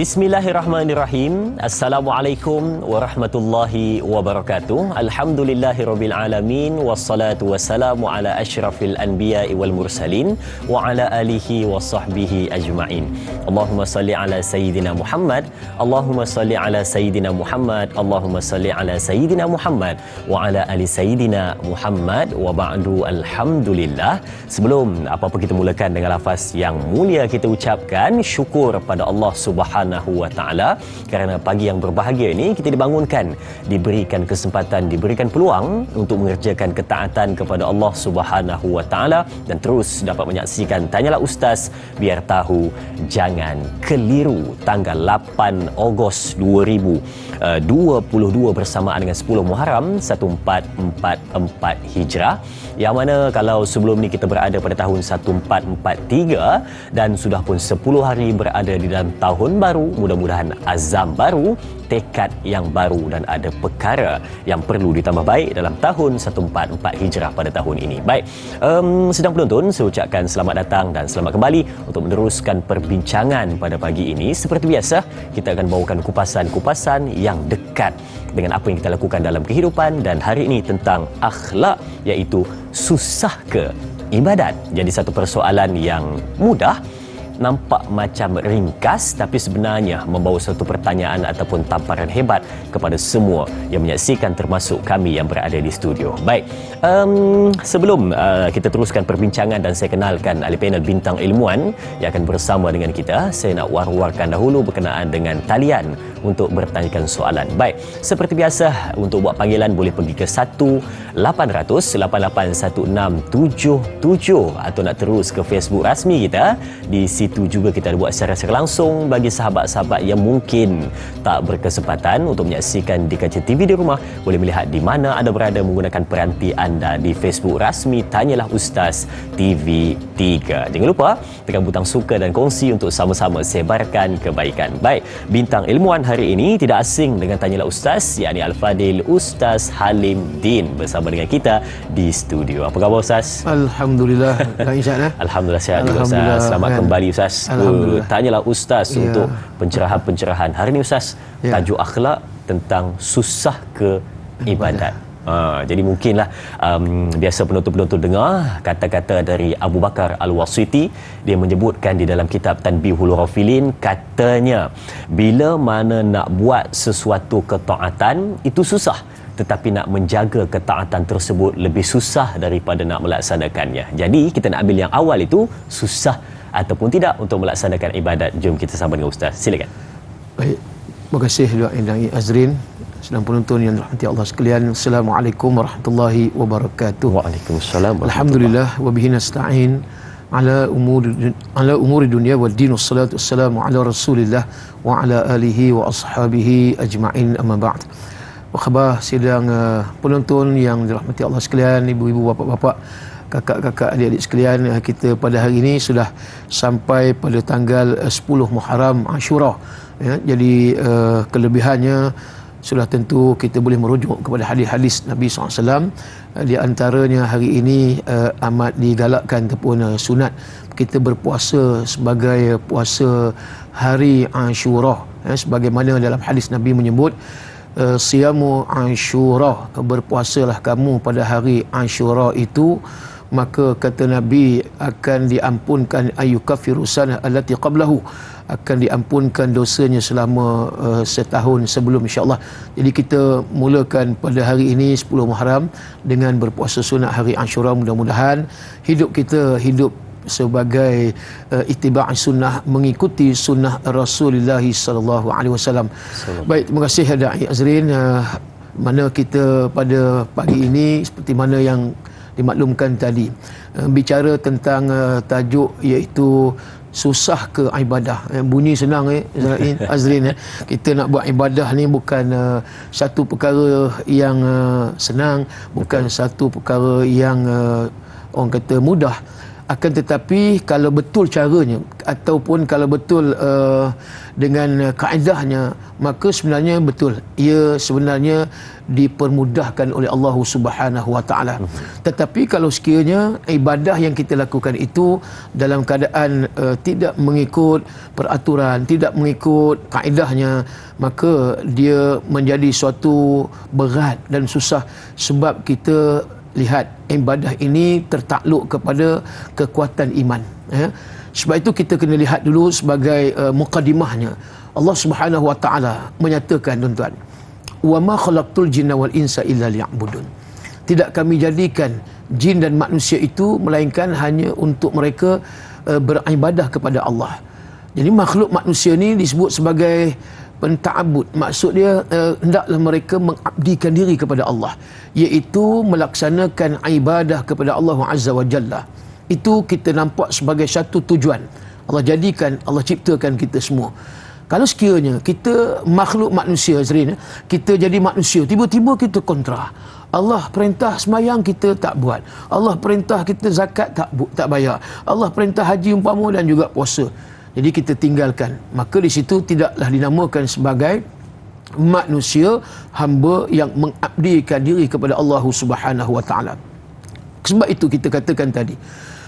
Bismillahirrahmanirrahim. Assalamualaikum warahmatullahi wabarakatuh. Alhamdulillahirabbil alamin wassalatu wassalamu ala asyrafil anbiya'i wal mursalin wa ala alihi wasahbihi ajma'in. Allahumma salli ala sayyidina Muhammad. Allahumma salli ala sayyidina Muhammad. Allahumma salli ala sayyidina Muhammad wa ala ali sayyidina Muhammad wa ba'du. Alhamdulillah. Sebelum apa-apa kita mulakan dengan lafaz yang mulia, kita ucapkan syukur pada Allah Subhanahu wa ta'ala kerana pagi yang berbahagia ini kita dibangunkan, diberikan kesempatan, diberikan peluang untuk mengerjakan ketaatan kepada Allah Subhanahu wa ta'ala dan terus dapat menyaksikan Tanyalah Ustaz biar tahu jangan keliru. Tanggal 8 Ogos 2022 bersamaan dengan 10 Muharram 1444 Hijrah, yang mana kalau sebelum ni kita berada pada tahun 1443 dan sudah pun 10 hari berada di dalam tahun baru. Mudah-mudahan azam baru, tekad yang baru dan ada perkara yang perlu ditambah baik dalam tahun 1444 Hijrah pada tahun ini. Baik, sedang penonton, saya ucapkan selamat datang dan selamat kembali untuk meneruskan perbincangan pada pagi ini. Seperti biasa, kita akan bawakan kupasan-kupasan yang dekat dengan apa yang kita lakukan dalam kehidupan, dan hari ini tentang akhlak, iaitu susah ke ibadat. Jadi satu persoalan yang mudah, nampak macam ringkas, tapi sebenarnya membawa satu pertanyaan ataupun tamparan hebat kepada semua yang menyaksikan, termasuk kami yang berada di studio. Baik, sebelum kita teruskan perbincangan dan saya kenalkan ahli panel bintang ilmuwan yang akan bersama dengan kita, saya nak war-warkan dahulu berkenaan dengan talian untuk bertanyakan soalan. Baik, seperti biasa, untuk buat panggilan boleh pergi ke 1-800-881677 atau nak terus ke Facebook rasmi kita. Di situ juga kita ada buat secara langsung bagi sahabat-sahabat yang mungkin tak berkesempatan untuk menyaksikan di kaca TV di rumah, boleh melihat di mana anda berada menggunakan peranti anda di Facebook rasmi Tanyalah Ustaz TV3. Jangan lupa tekan butang suka dan kongsi untuk sama-sama sebarkan kebaikan. Baik, bintang ilmuwan hari ini tidak asing dengan Tanyalah Ustaz, yakni Al-Fadil Ustaz Halim Din bersama dengan kita di studio. Apa khabar Ustaz? Alhamdulillah. Alhamdulillah sihat juga Ustaz. Selamat kembali Ustaz. Tanyalah Ustaz untuk pencerahan-pencerahan. Hari ini Ustaz, tajuk akhlak tentang susah ke ibadat. Jadi mungkinlah biasa penonton-penonton dengar kata-kata dari Abu Bakar Al-Wasiti. Dia menyebutkan di dalam kitab Tanbihul Ghafilin, katanya bila mana nak buat sesuatu ketaatan itu susah, tetapi nak menjaga ketaatan tersebut lebih susah daripada nak melaksanakannya. Jadi kita nak ambil yang awal itu, susah ataupun tidak untuk melaksanakan ibadat. Jom kita sambung dengan Ustaz. Silakan. Baik, terima kasih Dr. Azrin. Sedang penonton yang dirahmati Allah sekalian, Assalamualaikum warahmatullahi wabarakatuh. Waalaikumsalam. Alhamdulillah wa bihi nasta'in ala umuri dunia wad din, wassalatu wassalamu ala Rasulillah wa ala alihi wa ashabihi ajma'in, amma ba'd. Apa khabar sidang penonton yang dirahmati Allah sekalian, ibu-ibu, bapa-bapa, kakak-kakak, adik-adik sekalian. Kita pada hari ini sudah sampai pada tanggal 10 Muharram Ashura, ya. Jadi kelebihannya sudah tentu kita boleh merujuk kepada hadis-hadis Nabi SAW. Di antaranya hari ini amat digalakkan ataupun sunat kita berpuasa sebagai puasa hari Ashura, ya, sebagaimana dalam hadis Nabi menyebut siyamu Ashura, berpuasalah kamu pada hari Ashura itu, maka kata Nabi akan diampunkan ayyukaffiru sana allati qablahu, akan diampunkan dosanya selama setahun sebelum, insya-Allah. Jadi kita mulakan pada hari ini 10 Muharram dengan berpuasa sunat hari Ashura. Mudah-mudahan hidup kita hidup sebagai ittiba' sunnah, mengikuti sunnah Rasulullah sallallahu alaihi wasallam. Baik, terima kasih Da'i Azrin. Mana kita pada pagi ini seperti mana yang dimaklumkan tadi, bicara tentang tajuk iaitu susah ke ibadah. Bunyi senang Azrin. Kita nak buat ibadah ni bukan satu perkara yang senang, bukan satu perkara yang orang kata mudah. Akan tetapi kalau betul caranya ataupun kalau betul dengan kaedahnya, maka sebenarnya betul ia sebenarnya dipermudahkan oleh Allah Subhanahu Wa Taala. Tetapi kalau sekiranya ibadah yang kita lakukan itu dalam keadaan tidak mengikut peraturan, tidak mengikut kaedahnya, maka dia menjadi suatu berat dan susah. Sebab kita lihat ibadah ini tertakluk kepada kekuatan iman, ya. Sebab itu kita kena lihat dulu sebagai mukadimahnya. Allah Subhanahu Wa Taala menyatakan, tuan-tuan, wa ma khalaqtul jinna wal insa illa liya'budun. Tidak kami jadikan jin dan manusia itu melainkan hanya untuk mereka beribadah kepada Allah. Jadi makhluk manusia ni disebut sebagai penta'abud. Maksud dia hendaklah mereka mengabdikan diri kepada Allah, iaitu melaksanakan ibadah kepada Allah Azza wa Jalla. Itu kita nampak sebagai satu tujuan. Allah jadikan, Allah ciptakan kita semua. Kalau sekiranya kita makhluk manusia, Zrin, kita jadi manusia, tiba-tiba kita kontra. Allah perintah semayang kita tak buat. Allah perintah kita zakat tak bayar. Allah perintah haji umpama dan juga puasa. Jadi kita tinggalkan. Maka di situ tidaklah dinamakan sebagai manusia, hamba yang mengabdikan diri kepada Allah Subhanahu Wa Taala. Sebab itu kita katakan tadi,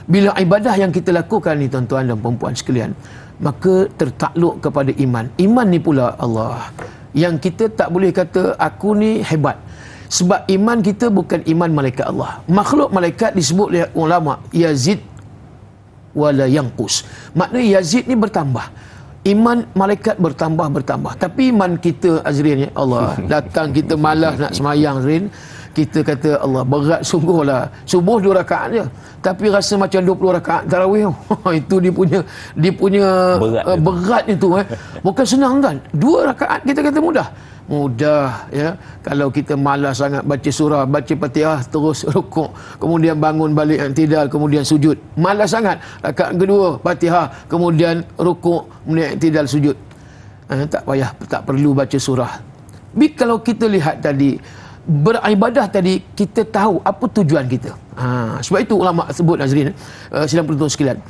bila ibadah yang kita lakukan ni, tuan-tuan dan puan-puan sekalian, maka tertakluk kepada iman. Iman ni pula Allah yang kita tak boleh kata aku ni hebat. Sebab iman kita bukan iman malaikat Allah. Makhluk malaikat disebut oleh ulama yazid wala yanqus. Maknanya yazid ni bertambah. Iman malaikat bertambah. Tapi iman kita, Azrin, ya Allah, datang kita malas nak semayang, Azrin, kita kata Allah berat sungguhlah. Subuh 2 rakaat je, tapi rasa macam 20 rakaat tarawih. Itu dia punya berat itu. Bukan senang, kan? 2 rakaat kita kata mudah, ya. Kalau kita malas sangat baca surah, baca Fatihah, terus rukuk, kemudian bangun balik i'tidal, kemudian sujud, malas sangat. Rakaat kedua Fatihah, kemudian rukuk, kemudian i'tidal, sujud. Tak payah, tak perlu baca surah. Kalau kita lihat tadi, beribadah tadi, kita tahu apa tujuan kita. Sebab itu ulama sebut, Nazrin, sidang penonton sekalian,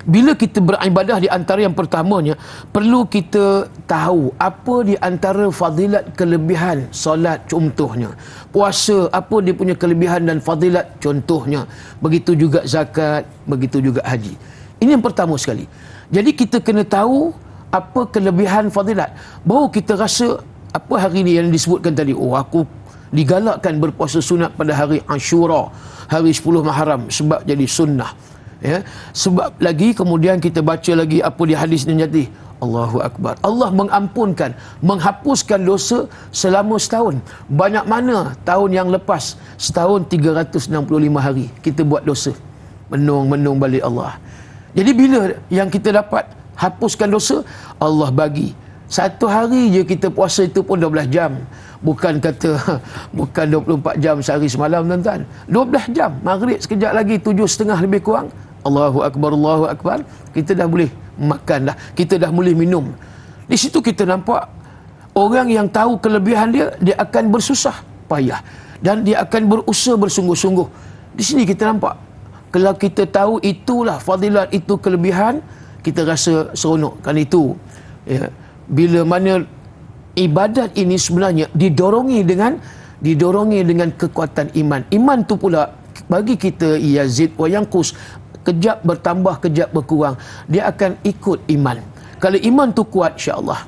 bila kita beribadah, di antara yang pertamanya perlu kita tahu apa di antara fadilat kelebihan solat contohnya, puasa apa dia punya kelebihan dan fadilat contohnya, begitu juga zakat, begitu juga haji. Ini yang pertama sekali. Jadi kita kena tahu apa kelebihan fadilat, baru kita rasa apa hari ni yang disebutkan tadi, aku digalakkan berpuasa sunat pada hari Ashura, hari 10 Muharram, sebab jadi sunnah, ya. Sebab lagi kemudian kita baca lagi apa di hadis Nabi, Allahu Akbar, Allah mengampunkan, menghapuskan dosa selama setahun. Banyak mana tahun yang lepas, setahun 365 hari kita buat dosa, menung balik Allah. Jadi bila yang kita dapat hapuskan dosa, Allah bagi satu hari je kita puasa, itu pun 12 jam. Bukan 24 jam sehari semalam, tuan-tuan. 12 jam. Maghrib sekejap lagi, 7.30 lebih kurang. Allahu Akbar, Allahu Akbar. Kita dah boleh makan dah. Kita dah boleh minum. Di situ kita nampak orang yang tahu kelebihan dia, dia akan bersusah payah. Dan dia akan berusaha bersungguh-sungguh. Di sini kita nampak, kalau kita tahu itulah fadilat, itu kelebihan, kita rasa seronok. Kan itu, ya, bila mana ibadat ini sebenarnya didorongi dengan kekuatan iman. Iman tu pula bagi kita yazid wa yanqus, kejap bertambah, kejap berkurang. Dia akan ikut iman. Kalau iman tu kuat, insya-Allah,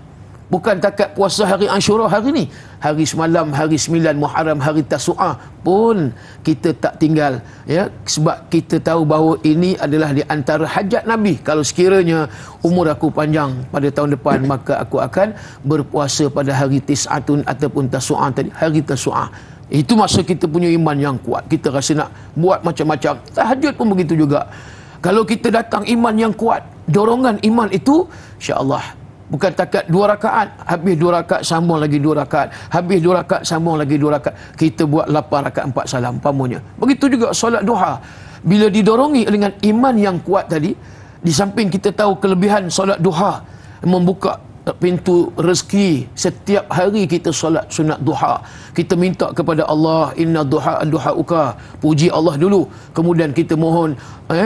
bukan takat puasa hari Ashura hari ni, hari semalam, hari 9 Muharram, hari Tasu'ah pun kita tak tinggal, ya. Sebab kita tahu bahawa ini adalah di antara hajat Nabi. Kalau sekiranya umur aku panjang pada tahun depan, maka aku akan berpuasa pada hari Tis'atun ataupun Tasu'ah tadi, hari Tasu'ah. Itu masa kita punya iman yang kuat. Kita rasa nak buat macam-macam. Tahajud pun begitu juga. Kalau kita datang iman yang kuat, dorongan iman itu, insya-Allah, bukan takat 2 rakaat, habis 2 rakaat sambung lagi 2 rakaat, habis 2 rakaat sambung lagi 2 rakaat. Kita buat 8 rakaat 4 salam umpamanya. Begitu juga solat duha. Bila didorongi dengan iman yang kuat tadi, di samping kita tahu kelebihan solat duha, membuka pintu rezeki. Setiap hari kita solat sunat duha, kita minta kepada Allah, inna duhauka, puji Allah dulu, kemudian kita mohon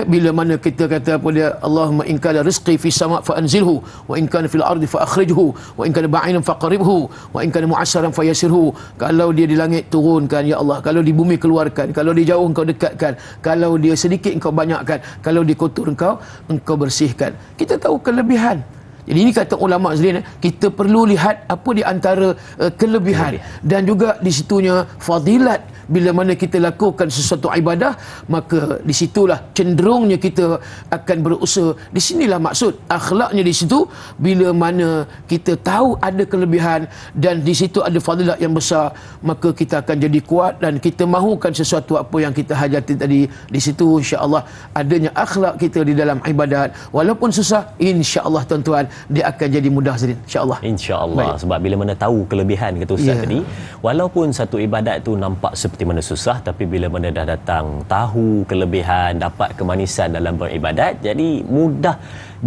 bila mana kita kata apa dia, Allahumma in kana rizqi fi sama' fa anzilhu wa in kana fil ardi fa akhrijhu wa in kana ba'inan faqribhu wa in kana mu'assaran fayasirhu. Kalau dia di langit turunkan ya Allah, kalau di bumi keluarkan, kalau dia jauh engkau dekatkan, kalau dia sedikit engkau banyakkan, kalau dia kotor engkau bersihkan. Kita tahu kelebihan. Jadi ini kata ulama sekalian, kita perlu lihat apa di antara kelebihan dan juga di situnya fadilat. Bila mana kita lakukan sesuatu ibadah, maka di situlah cenderungnya kita akan berusaha. Di sinilah maksud akhlaknya di situ. Bila mana kita tahu ada kelebihan dan di situ ada fadilat yang besar, maka kita akan jadi kuat dan kita mahukan sesuatu apa yang kita hajati tadi. Di situ insya-Allah adanya akhlak kita di dalam ibadat, walaupun susah, insya-Allah tuan-tuan dia akan jadi mudah sekali, insya-Allah. Insya-Allah. Sebab bila mana tahu kelebihan kata ustaz tadi, walaupun satu ibadat tu nampak seperti mana susah, tapi bila mana dah datang tahu kelebihan, dapat kemanisan dalam beribadat, jadi mudah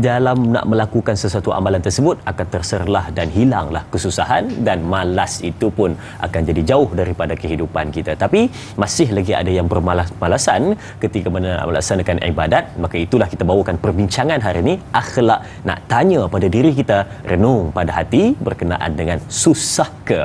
dalam nak melakukan sesuatu amalan tersebut, akan terserlah dan hilanglah kesusahan, dan malas itu pun akan jadi jauh daripada kehidupan kita. Tapi masih lagi ada yang bermalas-malasan ketika mana melaksanakan ibadat. Maka itulah kita bawakan perbincangan hari ini, akhlak. Nak tanya pada diri kita, renung pada hati berkenaan dengan susah ke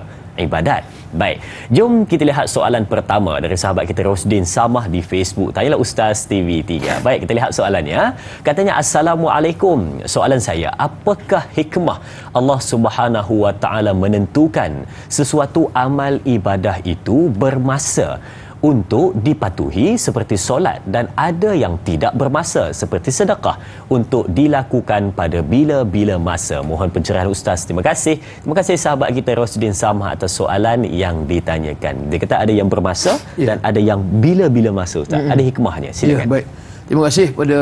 ibadat. Baik, jom kita lihat soalan pertama dari sahabat kita Rosdin Samah di Facebook. Tanyalah Ustaz TV3. Baik, kita lihat soalannya. Katanya, Assalamualaikum. Soalan saya, apakah hikmah Allah Subhanahu Wa Taala menentukan sesuatu amal ibadah itu bermasa untuk dipatuhi seperti solat, dan ada yang tidak bermasa seperti sedekah untuk dilakukan pada bila-bila masa? Mohon pencerahan Ustaz. Terima kasih. Terima kasih sahabat kita Rosdin Samah atas soalan yang ditanyakan. Dia kata ada yang bermasa dan ada yang bila-bila masa, Ustaz. Ada hikmahnya. Silakan. Baik. Terima kasih pada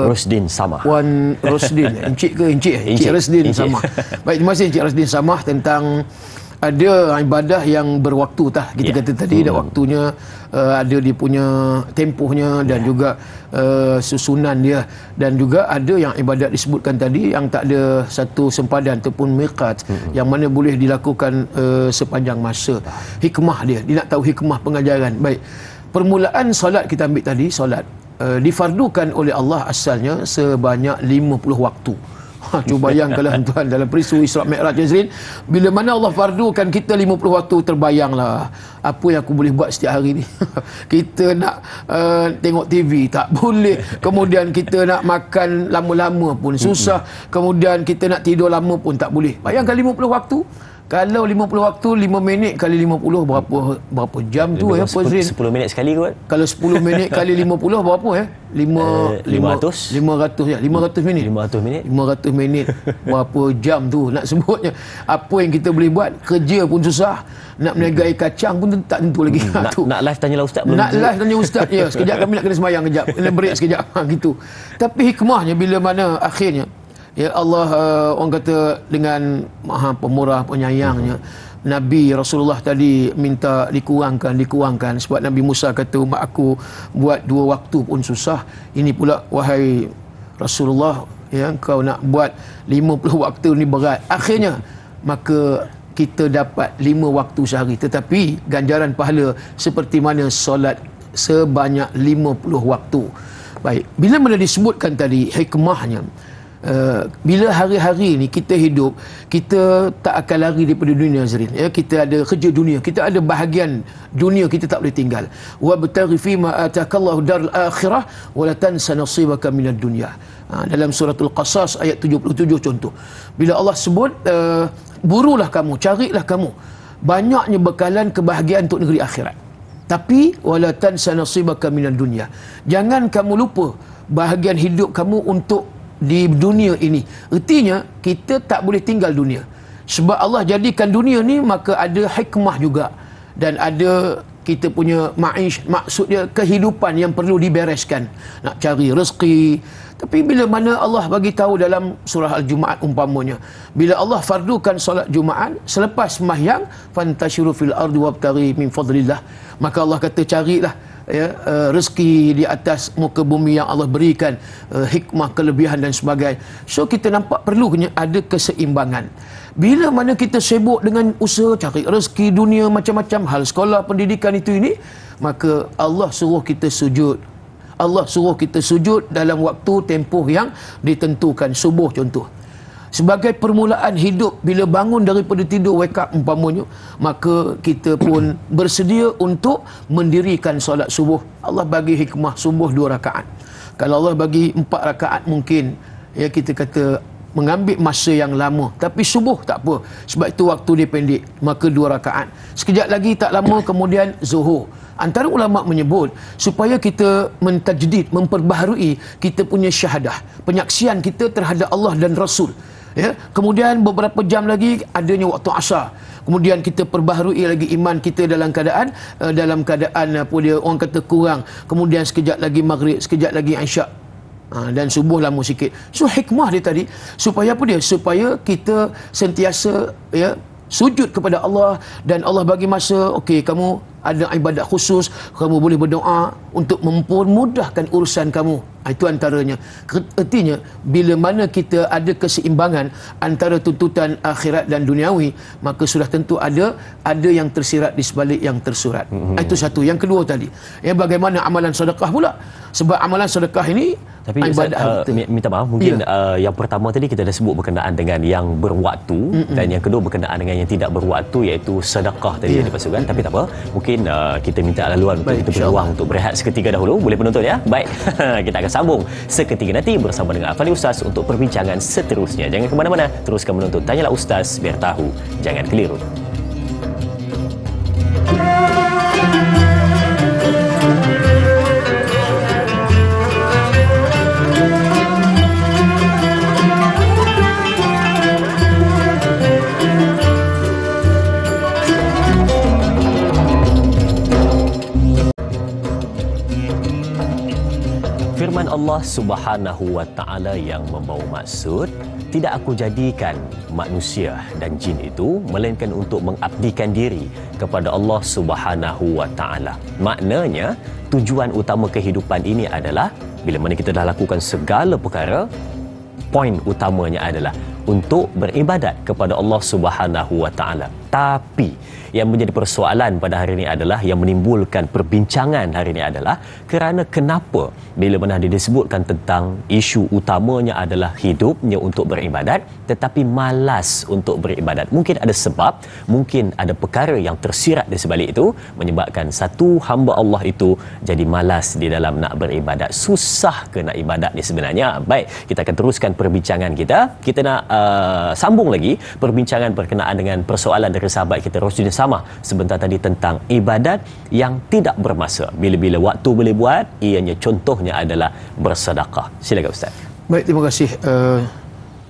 Rosdin Samah. Puan Rosdin. Encik ke Encik? Encik Rosdin Samah. Baik, terima kasih Encik Rosdin Samah tentang ada ibadah yang berwaktu tah. Kita kata tadi dah waktunya, ada dia punya tempohnya dan juga susunan dia, dan juga ada yang ibadat disebutkan tadi yang tak ada satu sempadan ataupun miqat, yang mana boleh dilakukan sepanjang masa. Hikmah dia nak tahu hikmah pengajaran. Baik, permulaan solat kita ambil tadi, solat difardukan oleh Allah asalnya sebanyak 50 waktu. Cuba bayangkanlah tuan, dalam peristiwa Isra Mi'raj Jazrin, bila mana Allah fardukan kita 50 waktu, terbayanglah apa yang aku boleh buat setiap hari ni. Kita nak tengok TV tak boleh, kemudian kita nak makan lama-lama pun susah, kemudian kita nak tidur lama pun tak boleh. Bayangkan 50 waktu. Kalau 50 waktu, 5 minit kali 50 berapa jam tu ya Puan Zrin? 10 minit sekali kot. Kalau 10 minit kali 50 berapa ya? 500 ya, 500 minit. 500 minit. 500 minit berapa jam tu nak sebutnya. Apa yang kita boleh buat, kerja pun susah, nak meniagai kacang pun tak tentu lagi. Nak live tanyalah ustaz belum. Nak live tanya ustaz ya, sekejap kami nak kena sembahyang kejap, kena break sekejap gitu. Tapi hikmahnya bila mana akhirnya ya Allah, orang kata dengan Maha Pemurah Penyayangnya, Nabi Rasulullah tadi minta dikurangkan, sebab Nabi Musa kata umat aku buat 2 waktu pun susah, ini pula wahai Rasulullah ya, kau nak buat 50 waktu ni berat. Akhirnya maka kita dapat 5 waktu sehari, tetapi ganjaran pahala seperti mana solat sebanyak 50 waktu. Baik, bila mana disebutkan tadi hikmahnya, bila hari-hari ni kita hidup, kita tak akan lari daripada dunia Zrin ya. Kita ada kerja dunia, kita ada bahagian dunia, kita tak boleh tinggal. Wa bataghi fi ma atakallahu darul akhirah wa la tansa nasibaka minad dunya. Dalam suratul Qasas ayat 77 contoh. Bila Allah sebut burulah kamu, carilah kamu banyaknya bekalan kebahagiaan untuk negeri akhirat. Tapi wala tansa nasibaka minad dunya. Jangan kamu lupa bahagian hidup kamu untuk di dunia ini. Artinya kita tak boleh tinggal dunia, sebab Allah jadikan dunia ni maka ada hikmah juga, dan ada kita punya maksudnya kehidupan yang perlu dibereskan. Nak cari rezeki, Tapi bila mana Allah bagi tahu dalam surah Al-Jumaat umpamanya, bila Allah fardukan solat Jumaat, selepas sembahyang fantashiru fil ardi wabtaghi min fadlillah, maka Allah kata carilah rezeki di atas muka bumi yang Allah berikan, hikmah, kelebihan dan sebagainya. So kita nampak perlunya ada keseimbangan. Bila mana kita sibuk dengan usaha cari rezeki dunia, macam-macam hal, sekolah, pendidikan itu ini, maka Allah suruh kita sujud. Allah suruh kita sujud dalam waktu tempoh yang ditentukan, subuh contoh. Sebagai permulaan hidup, bila bangun daripada tidur, wake up umpamanya, maka kita pun bersedia untuk mendirikan solat subuh. Allah bagi hikmah subuh 2 rakaat. Kalau Allah bagi 4 rakaat mungkin kita kata mengambil masa yang lama, tapi subuh tak apa, sebab itu waktu dia pendek, maka 2 rakaat. Sekejap lagi tak lama kemudian zuhur. Antara ulama menyebut supaya kita mentajdid, memperbaharui kita punya syahadah, penyaksian kita terhadap Allah dan Rasul. Kemudian beberapa jam lagi adanya waktu asar. Kemudian kita perbaharui lagi iman kita dalam keadaan apa dia orang kata kurang. Kemudian sekejap lagi maghrib, sekejap lagi isyak. Dan subuh lama sikit. So hikmah dia tadi supaya apa dia? Supaya kita sentiasa sujud kepada Allah, dan Allah bagi masa, okey, kamu ada ibadat khusus, kamu boleh berdoa untuk mempermudahkan urusan kamu. Itu antaranya. Artinya bila mana kita ada keseimbangan antara tuntutan akhirat dan duniawi, maka sudah tentu ada yang tersirat di sebalik yang tersurat. Itu satu. Yang kedua tadi, bagaimana amalan sedekah pula? Sebab amalan sedekah ini tapi minta maaf, mungkin yang pertama tadi kita dah sebut berkenaan dengan yang berwaktu, dan yang kedua berkenaan dengan yang tidak berwaktu, iaitu sedekah tadi yang dipasukkan. Tapi tak apa, mungkin kita minta laluan untuk kita berluang untuk berehat seketika dahulu. Boleh penonton ya? Baik. Kita akan sambung seketika nanti bersama dengan Afandi Ustaz untuk perbincangan seterusnya. Jangan ke mana-mana, teruskan menonton Tanyalah Ustaz, biar tahu jangan keliru. Firman Allah Subhanahu wa Ta'ala yang membawa maksud, tidak aku jadikan manusia dan jin itu melainkan untuk mengabdikan diri kepada Allah Subhanahu wa Ta'ala. Maknanya tujuan utama kehidupan ini adalah bila mana kita dah lakukan segala perkara, poin utamanya adalah untuk beribadat kepada Allah Subhanahu wa Ta'ala. Tapi yang menjadi persoalan pada hari ini adalah, yang menimbulkan perbincangan hari ini adalah kerana kenapa bila mana disebutkan tentang isu utamanya adalah hidupnya untuk beribadat tetapi malas untuk beribadat. Mungkin ada sebab, mungkin ada perkara yang tersirat di sebalik itu menyebabkan satu hamba Allah itu jadi malas di dalam nak beribadat. Susah ke nak ibadat ni sebenarnya? Baik, kita akan teruskan perbincangan kita. Kita nak sambung lagi perbincangan berkenaan dengan persoalan dari sahabat kita Rosudin Sama sebentar tadi tentang ibadat yang tidak bermasa. Bila-bila waktu boleh buat, ianya contohnya adalah bersedekah. Silakan Ustaz. Baik, terima kasih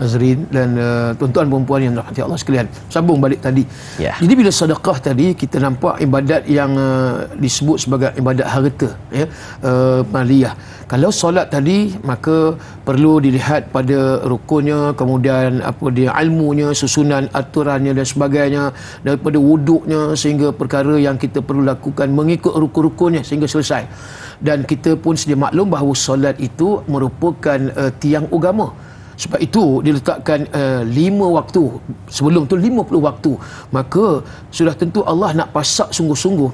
Azrin dan tuan-tuan perempuan yang dirahmati Allah sekalian. Sambung balik tadi. Jadi bila sedekah tadi, kita nampak ibadat yang disebut sebagai ibadat harta, maliyah. Kalau solat tadi, maka perlu dilihat pada rukunnya, kemudian apa dia ilmunya, susunan aturannya dan sebagainya, daripada wuduknya sehingga perkara yang kita perlu lakukan mengikut rukun-rukunnya sehingga selesai. Dan kita pun sedia maklum bahawa solat itu merupakan tiang agama. Sebab itu diletakkan 5 waktu. Sebelum tu 50 waktu. Maka sudah tentu Allah nak pasak sungguh-sungguh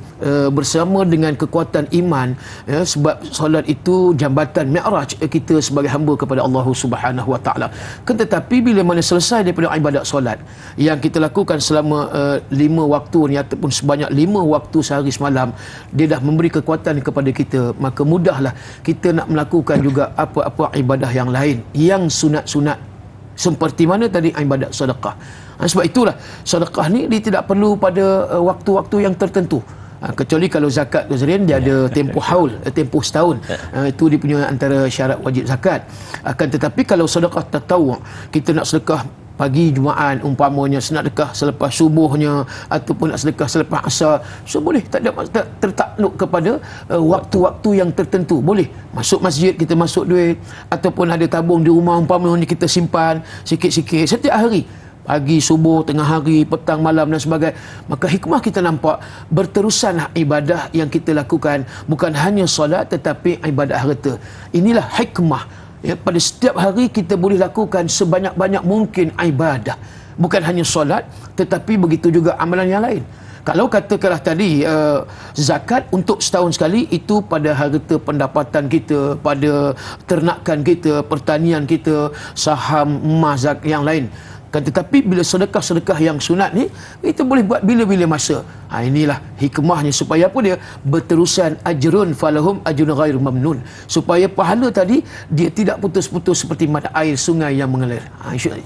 bersama dengan kekuatan iman, sebab solat itu jambatan mi'raj kita sebagai hamba kepada Allah Subhanahu wa Ta'ala. Tetapi bila mana selesai daripada ibadat solat yang kita lakukan selama 5 waktu ni, ataupun sebanyak 5 waktu sehari semalam, dia dah memberi kekuatan kepada kita, maka mudahlah kita nak melakukan juga apa-apa ibadah yang lain yang sunat seperti mana tadi ibadat sedekah. Sebab itulah sedekah ni dia tidak perlu pada waktu-waktu yang tertentu. Kecuali kalau zakat Nazrin dia ada tempoh haul, tempoh setahun. Itu dia punya antara syarat wajib zakat. Akan tetapi kalau sedekah tatawwu', kita nak sedekah pagi Jumaat umpamanya nak sedekah selepas subuhnya ataupun nak sedekah selepas asar, so boleh, tak tertakluk kepada waktu-waktu yang tertentu. Boleh masuk masjid kita masuk duit, ataupun ada tabung di rumah umpamanya kita simpan sikit-sikit setiap hari, pagi, subuh, tengah hari, petang, malam dan sebagainya. Maka hikmah kita nampak berterusan ibadah yang kita lakukan, bukan hanya solat tetapi ibadah harta. Inilah hikmah. Ya, pada setiap hari kita boleh lakukan sebanyak-banyak mungkin ibadah, bukan hanya solat tetapi begitu juga amalan yang lain. Kalau katakanlah tadi zakat untuk setahun sekali, itu pada harta pendapatan kita, pada ternakan kita, pertanian kita, saham, emas, yang lain. Tetapi bila sedekah-sedekah yang sunat ni, kita boleh buat bila-bila masa. Inilah hikmahnya, supaya apa dia? Berterusan, ajrun falahum ajrun ghairu mamnun. Supaya pahala tadi dia tidak putus-putus seperti mata air sungai yang mengalir.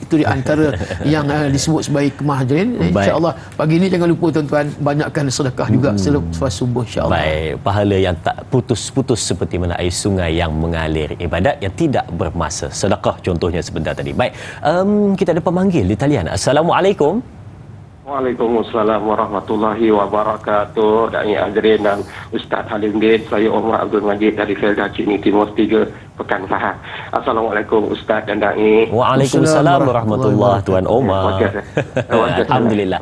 Itu di antara yang disebut sebagai hikmah hadirin. InsyaAllah pagi ni jangan lupa tuan-tuan, banyakkan sedekah juga selepas subuh, insyaAllah. Baik, pahala yang tak putus-putus seperti mana air sungai yang mengalir, ibadat yang tidak bermasa, sedekah contohnya sebentar tadi. Baik, kita ada pemanggil di talian. Assalamualaikum. Waalaikumsalam warahmatullahi wabarakatuh. Dai Azrin dan Ustaz Halimudin, saya Omar Abdul Majid dari Felda Cini Timur 3, Pekan Fahar. Assalamualaikum Ustaz dan Dai. Waalaikumsalam warahmatullahi Tuan Omar. Alhamdulillah.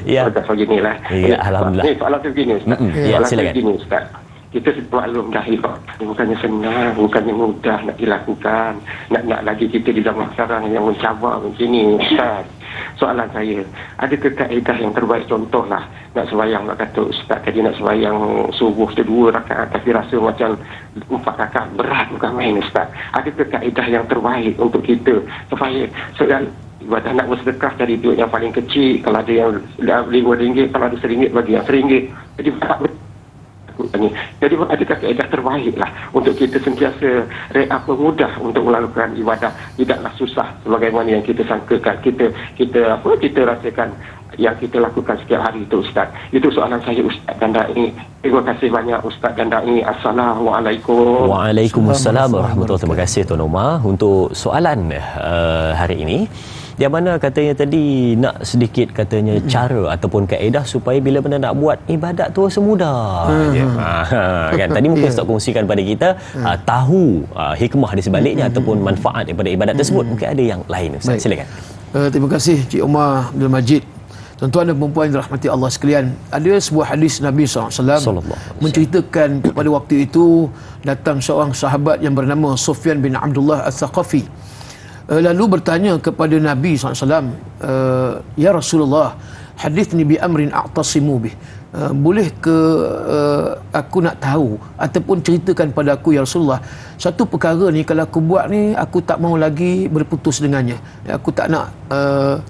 Ya. Beginilah. Ya, alhamdulillah. Ini soalan begini Ustaz. Ya, silakan. Begini Ustaz. Kita maklum dah hidup, bukannya senang, bukannya mudah nak dilakukan. Nak lagi kita di zaman sekarang yang mencabar macam ni, Ustaz. Soalan saya, adakah kaedah yang terbaik? Contohlah, nak sembahyang, nak kata Ustaz tadi nak sembahyang subuh 2 rakaat, tapi rasa macam 4 rakaat berat, bukan main Ustaz. Adakah kaedah yang terbaik untuk kita supaya ibadah nak bersedekah dari duit yang paling kecil, kalau ada yang RM5, kalau ada RM1 bagi yang RM1. Jadi adakah kaedah terbaik lah untuk kita sentiasa mudah untuk melakukan ibadah, tidaklah susah sebagaimana yang kita sangkakan, kita rasakan yang kita lakukan setiap hari itu Ustaz. Itu soalan saya Ustaz dan Dai. Terima kasih banyak Ustaz dan Dai. Assalamualaikum. Waalaikumsalam warahmatullahi. Terima kasih Tuan Omar untuk soalan hari ini. Yang mana katanya tadi nak sedikit katanya cara ataupun kaedah supaya bila benar nak buat ibadat tu semudah je. Kan tadi mungkin Ustaz kongsikan pada kita tahu hikmah di sebaliknya ataupun manfaat daripada ibadat tersebut. Mungkin ada yang lain Ustaz. Silakan. Terima kasih Cik Omar Abdul Majid. Tuan-tuan dan puan-puan yang dirahmati Allah sekalian, ada sebuah hadis Nabi SAW menceritakan pada waktu itu datang seorang sahabat yang bernama Sufyan bin Abdullah Al-Thaqafi. Lalu bertanya kepada Nabi SAW, Ya Rasulullah, hadithni bi amrin a'tasimu bih. Boleh ke aku nak tahu ataupun ceritakan pada aku ya Rasulullah, satu perkara ni kalau aku buat ni aku tak mau lagi berputus dengannya, aku tak nak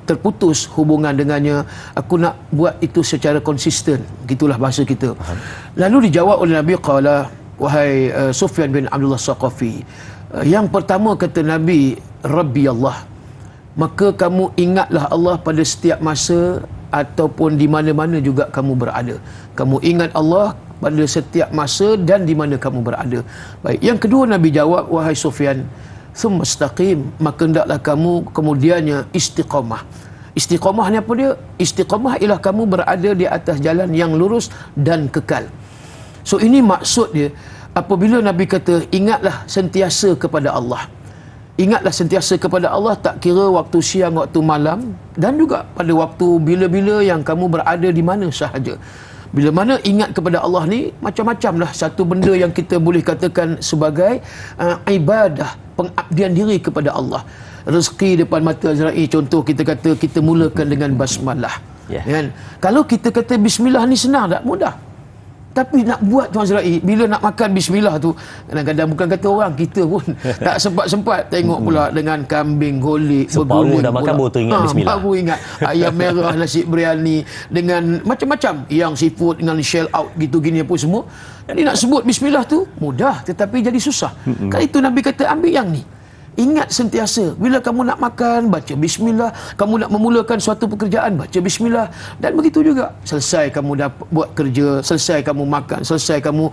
terputus hubungan dengannya, aku nak buat itu secara konsisten. Gitulah bahasa kita. Lalu dijawab oleh Nabi, qala, wahai Sufyan bin Abdullah Thaqafi, yang pertama kata Nabi, Rabbi Allah, maka kamu ingatlah Allah pada setiap masa ataupun di mana-mana juga kamu berada. Kamu ingat Allah pada setiap masa dan di mana kamu berada. Baik, yang kedua Nabi jawab, wahai Sufyan, thumma istaqim, maka hendaklah kamu kemudiannya istiqamah. Istiqamah ni apa dia? Istiqamah ialah kamu berada di atas jalan yang lurus dan kekal. So ini maksud dia, apabila Nabi kata ingatlah sentiasa kepada Allah, ingatlah sentiasa kepada Allah, tak kira waktu siang, waktu malam, dan juga pada waktu bila-bila yang kamu berada di mana sahaja. Bila mana ingat kepada Allah ni, macam-macam lah satu benda yang kita boleh katakan sebagai ibadah, pengabdian diri kepada Allah. Rezeki depan mata Azrail, contoh kita kata kita mulakan dengan basmalah. Kan? Kalau kita kata bismillah ni senang tak? Mudah. Tapi nak buat Tuan Azrail, bila nak makan bismillah tu, kadang-kadang bukan kata orang, kita pun tak sempat-sempat tengok pula dengan kambing golek berguling, dah makan baru teringat bismillah. Baru ingat ayam merah, nasi biryani dengan macam-macam, yang seafood dengan shell out gitu gini apa semua. Jadi nak sebut bismillah tu mudah, tetapi jadi susah. Kan itu Nabi kata ambil yang ni. Ingat sentiasa, bila kamu nak makan, baca bismillah. Kamu nak memulakan suatu pekerjaan, baca bismillah. Dan begitu juga, selesai kamu dah buat kerja, selesai kamu makan, selesai kamu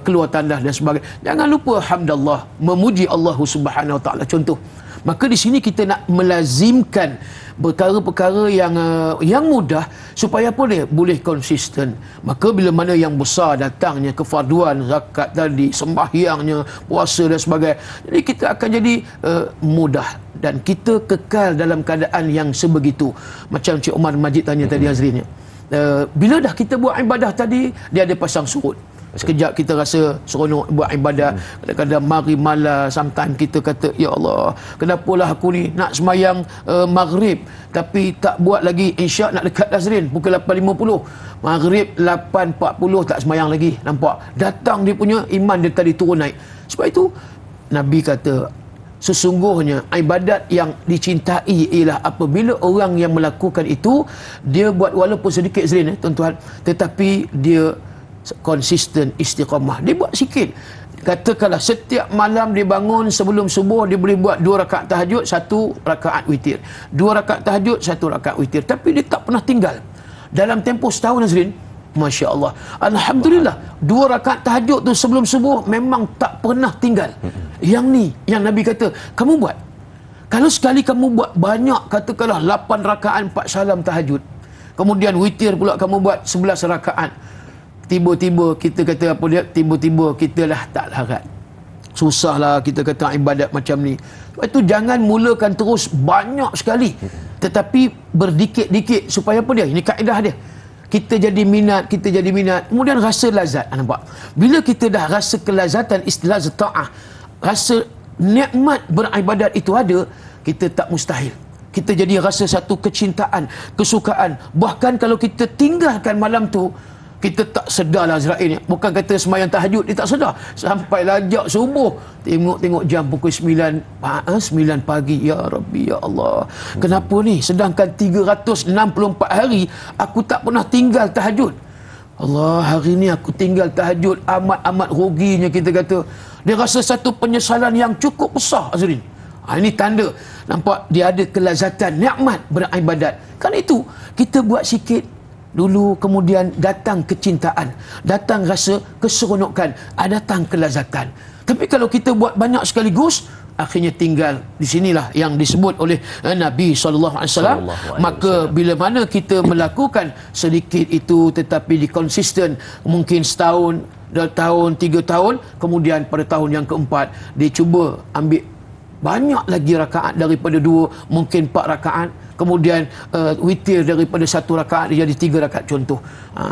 keluar tandas dan sebagainya, jangan lupa hamdallah, memuji Allah Subhanahu Wa Taala. Contoh, Maka di sini kita nak melazimkan perkara-perkara yang mudah supaya apa dia boleh konsisten. Maka bila mana yang besar datangnya kefarduan, zakat tadi, sembahyangnya, puasa dan sebagainya, jadi kita akan jadi mudah dan kita kekal dalam keadaan yang sebegitu. Macam Cik Omar Majid tanya tadi, Azrin, bila dah kita buat ibadah tadi, dia ada pasang surut. Sekejap kita rasa seronok buat ibadat. Kadang-kadang mari malas. Sometimes kita kata, ya Allah, kenapalah aku ni nak semayang maghrib tapi tak buat lagi isyak, nak dekat Nazrin pukul 8.50. Maghrib 8.40 tak semayang lagi. Nampak? Datang dia punya iman dia tadi turun naik. Sebab itu Nabi kata, sesungguhnya ibadat yang dicintai ialah apabila orang yang melakukan itu, dia buat walaupun sedikit, Zrin, tuan-tuan, tetapi dia konsisten, istiqamah. Dia buat sikit. Katakanlah setiap malam dia bangun sebelum subuh, dia boleh buat 2 rakaat tahajud, 1 rakaat witir. 2 rakaat tahajud, 1 rakaat witir. Tapi dia tak pernah tinggal. Dalam tempoh setahun, Nazrin, Masya Allah, Alhamdulillah, 2 rakaat tahajud tu sebelum subuh memang tak pernah tinggal. Yang ni, yang Nabi kata, kamu buat. Kalau sekali kamu buat banyak, katakanlah 8 rakaat 4 salam tahajud. Kemudian witir pula kamu buat 11 rakaat. Tiba-tiba kita kata apa dia? Tiba-tiba kita dah tak larat. Susahlah kita kata ibadat macam ni. Sebab itu jangan mulakan terus banyak sekali. Tetapi berdikit-dikit supaya apa dia? Ini kaedah dia. Kita jadi minat, kemudian rasa lazat. Nampak? Bila kita dah rasa kelazatan, istilah ta'ah, rasa nikmat beribadat itu ada, kita tak mustahil. Kita jadi rasa satu kecintaan, kesukaan. Bahkan kalau kita tinggalkan malam tu, kita tak sedarlah Azrael ni. Bukan kata semayang tahajud, dia tak sedar. Sampai lajak subuh, tengok jam pukul 9 pagi. Ya Rabbi, ya Allah, kenapa ni? Sedangkan 364 hari aku tak pernah tinggal tahajud. Allah, hari ni aku tinggal tahajud, amat-amat ruginya, kita kata. Dia rasa satu penyesalan yang cukup besar, Azrin. Ini tanda, nampak, dia ada kelazatan, nikmat beribadat. Kan itu, kita buat sikit dulu, kemudian datang kecintaan, datang rasa keseronokan, datang kelazatan. Tapi kalau kita buat banyak sekaligus, akhirnya tinggal. Di sinilah yang disebut oleh Nabi SAW. Maka bila mana kita melakukan sedikit itu tetapi dikonsisten, mungkin setahun, 2 tahun, 3 tahun, kemudian pada tahun yang keempat dia cuba ambil banyak lagi rakaat daripada 2, mungkin 4 rakaat. Kemudian witir daripada 1 rakaat dia jadi 3 rakaat contoh.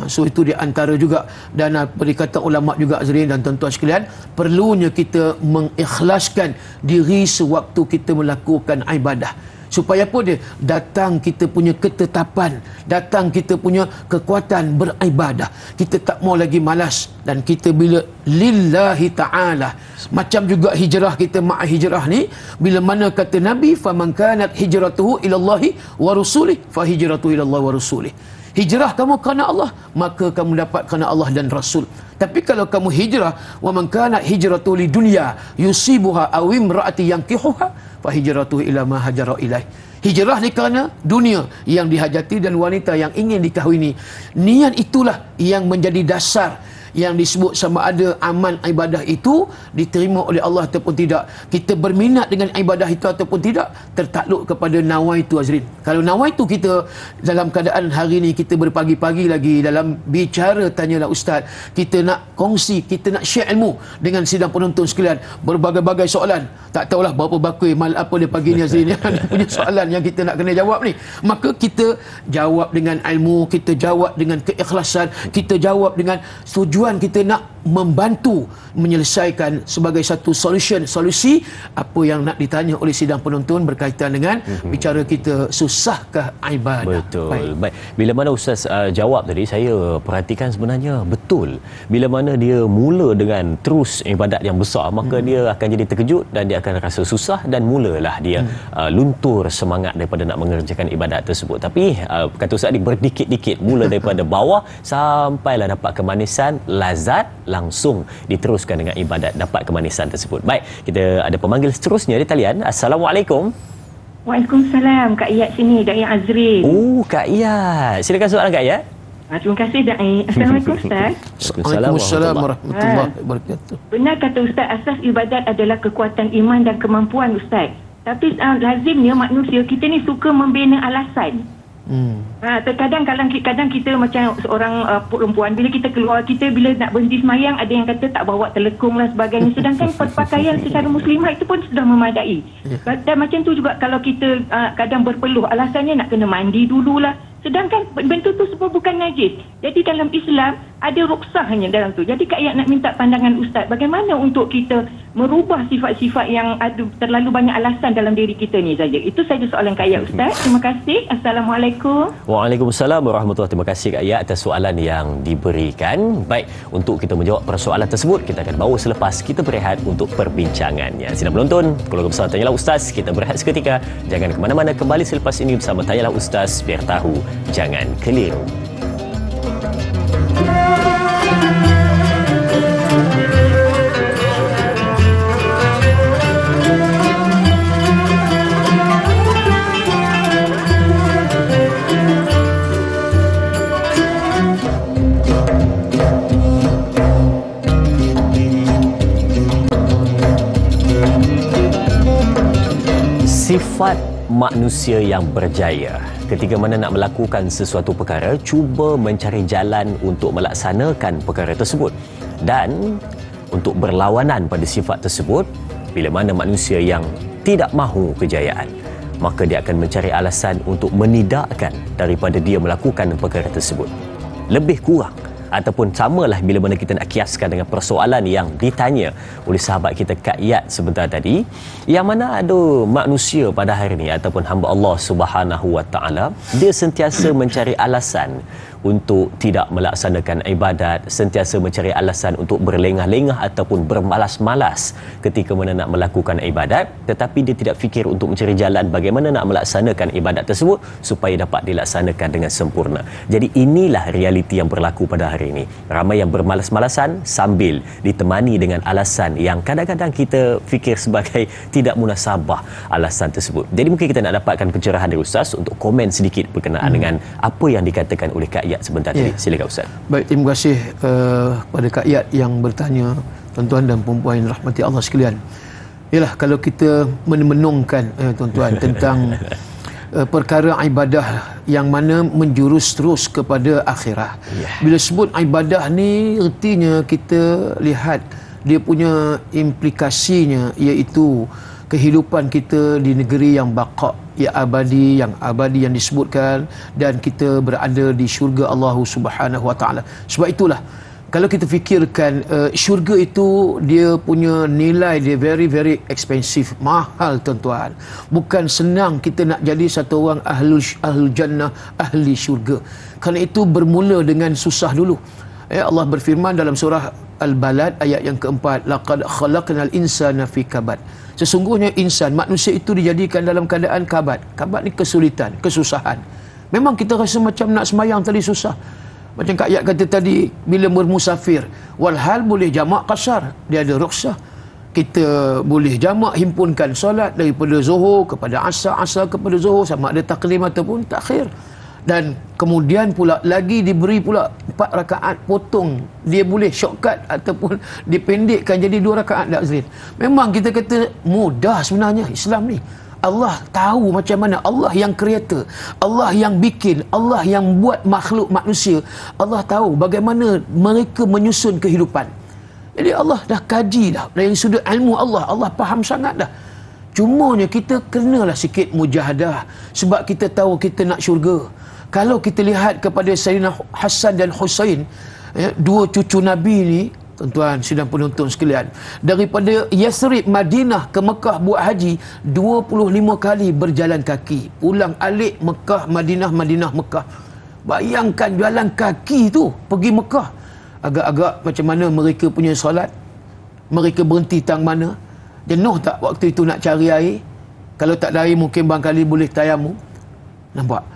So itu di antara juga, dan dikata ulama juga, Azrin dan tuan-tuan sekalian, perlunya kita mengikhlaskan diri sewaktu kita melakukan ibadah. Supaya apa dia? Datang kita punya ketetapan, datang kita punya kekuatan beribadah. Kita tak mau lagi malas, dan kita bila lillahi ta'ala. Macam juga hijrah kita, ma'a hijrah ni, bila mana kata Nabi, faman kanat hijratuhu ilallahi wa rasulih fa hijratuhu ilallah wa rasulih. Hijrah kamu kerana Allah, maka kamu dapat kerana Allah dan Rasul. Tapi kalau kamu hijrah, wa man kanat hijratuhu lidunya yusibuha aw imraati yankihuha fa hijratuhu ila ma hajara ilaih. Hijrah ni kerana dunia yang dihajati dan wanita yang ingin dikahwini. Niat itulah yang menjadi dasar yang disebut sama ada amal ibadah itu diterima oleh Allah ataupun tidak. Kita berminat dengan ibadah itu ataupun tidak tertakluk kepada nawaitu, Azrin. Kalau nawaitu kita dalam keadaan hari ini kita berpagi-pagi lagi dalam bicara tanyalah ustaz, kita nak kongsi, kita nak share ilmu dengan sidang penonton sekalian, berbagai-bagai soalan. Tak tahulah berapa bakui mal apa dia pagi ni, Azrin. Dia punya soalan yang kita nak kena jawab ni. Maka kita jawab dengan ilmu, kita jawab dengan keikhlasan, kita jawab dengan tujuan kita nak membantu menyelesaikan sebagai satu solusi apa yang nak ditanya oleh sidang penonton berkaitan dengan bicara kita susahkah ibadah. Betul. Baik. Bila mana Ustaz jawab tadi, saya perhatikan sebenarnya betul. Bila mana dia mula dengan terus ibadat yang besar, maka dia akan jadi terkejut dan dia akan rasa susah, dan mulalah dia luntur semangat daripada nak mengerjakan ibadat tersebut. Tapi kata Ustaz ni berdikit-dikit, mula daripada bawah sampailah dapat kemanisan, lazat, langsung diteruskan dengan ibadat, dapat kemanisan tersebut. Baik, kita ada pemanggil seterusnya di talian. Assalamualaikum. Waalaikumsalam. Kak Iyat sini, Da'i Azrin. Kak Iyat. Silakan soalan Kak Iyat. Terima kasih, Da'i. Assalamualaikum Ustaz. Waalaikumsalam warahmatullahi wabarakatuh. Benar kata Ustaz, asas ibadat adalah kekuatan iman dan kemampuan Ustaz. Tapi lazimnya manusia kita ni suka membina alasan. Terkadang kadang kita macam seorang perempuan, bila kita keluar, kita bila nak berhenti semayang, ada yang kata tak bawa telekung dan sebagainya, sedangkan pakaian secara muslimah itu pun sudah memadai. Dan macam tu juga kalau kita kadang berpeluh, alasannya nak kena mandi dululah, sedangkan benda tu semua bukan najis. Jadi dalam Islam ada ruksahnya dalam tu. Jadi Kak Ayat nak minta pandangan Ustaz, bagaimana untuk kita merubah sifat-sifat yang ada terlalu banyak alasan dalam diri kita ni saja. Itu saja soalan Kak Ayat, Ustaz. Terima kasih. Assalamualaikum. Waalaikumsalam warahmatullahi. Terima kasih Kak Ayat atas soalan yang diberikan. Baik, untuk kita menjawab persoalan tersebut, kita akan bawa selepas kita berehat untuk perbincangannya. Sidang penonton, keluarga besar Tanyalah Ustaz, kita berehat seketika. Jangan ke mana-mana, kembali selepas ini bersama Tanyalah Ustaz, biar tahu jangan keliru. Sifat manusia yang berjaya ketika mana nak melakukan sesuatu perkara, cuba mencari jalan untuk melaksanakan perkara tersebut, dan untuk berlawanan pada sifat tersebut, bila mana manusia yang tidak mahu kejayaan, maka dia akan mencari alasan untuk menidakkan daripada dia melakukan perkara tersebut. Lebih kurang ataupun samalah bila mana kita nak kiaskan dengan persoalan yang ditanya oleh sahabat kita Kak Yat sebentar tadi, yang mana ada manusia pada hari ini ataupun hamba Allah Subhanahu Wa Taala, dia sentiasa mencari alasan untuk tidak melaksanakan ibadat, sentiasa mencari alasan untuk berlengah-lengah ataupun bermalas-malas ketika mana nak melakukan ibadat, tetapi dia tidak fikir untuk mencari jalan bagaimana nak melaksanakan ibadat tersebut supaya dapat dilaksanakan dengan sempurna. Jadi inilah realiti yang berlaku pada hari ini. Ramai yang bermalas-malasan sambil ditemani dengan alasan yang kadang-kadang kita fikir sebagai tidak munasabah alasan tersebut. Jadi mungkin kita nak dapatkan pencerahan dari Ustaz untuk komen sedikit berkenaan dengan apa yang dikatakan oleh Kak Yat sebentar tadi. Silakan Ustaz. Baik, terima kasih pada Kak Yat yang bertanya, tuan-tuan dan puan-puan yang rahmati Allah sekalian. Yalah, kalau kita menenungkan tuan-tuan tentang perkara ibadah yang mana menjurus terus kepada akhirat. Bila sebut ibadah ni, ertinya kita lihat dia punya implikasinya, iaitu kehidupan kita di negeri yang baqa', yang abadi yang disebutkan, dan kita berada di syurga Allah Subhanahu Wa Taala. Sebab itulah kalau kita fikirkan syurga itu, dia punya nilai dia very very expensive, mahal tuan-tuan. Bukan senang kita nak jadi satu orang ahlul jannah, ahli syurga. Kerana itu bermula dengan susah dulu. Allah berfirman dalam surah Al-Balad ayat yang keempat, laqad khalaqnal insana fi kabad. Sesungguhnya insan, manusia itu dijadikan dalam keadaan kabad. Kabad ni kesulitan, kesusahan. Memang kita rasa macam nak semayang tadi susah. Macam Kak Yat kata tadi, bila bermusafir, walhal boleh jamak qasar, dia ada rukhsah. Kita boleh jamak, himpunkan solat daripada zuhur kepada asar, asar kepada zuhur, sama ada takdim ataupun takhir. Dan kemudian pula lagi diberi pula 4 rakaat potong, dia boleh shortcut ataupun dipendekkan jadi 2 rakaat. Tak Azrin, memang kita kata mudah sebenarnya Islam ni. Allah tahu macam mana, Allah yang creator, Allah yang bikin, Allah yang buat makhluk manusia, Allah tahu bagaimana mereka menyusun kehidupan. Jadi Allah dah kaji dah, dari sudut ilmu Allah faham sangat dah. Cumanya kita kenalah sikit mujahadah, sebab kita tahu kita nak syurga. Kalau kita lihat kepada Sayyidina Hasan dan Husain, dua cucu Nabi ni, tuan-tuan sidang penonton sekalian, daripada Yathrib Madinah ke Mekah buat haji 25 kali berjalan kaki, ulang alik Mekah Madinah, Madinah Mekah. Bayangkan jalan kaki tu pergi Mekah. Agak-agak macam mana mereka punya solat, mereka berhenti tang mana, jenuh tak waktu itu nak cari air? Kalau tak ada air mungkin barangkali boleh tayamum. Nampak?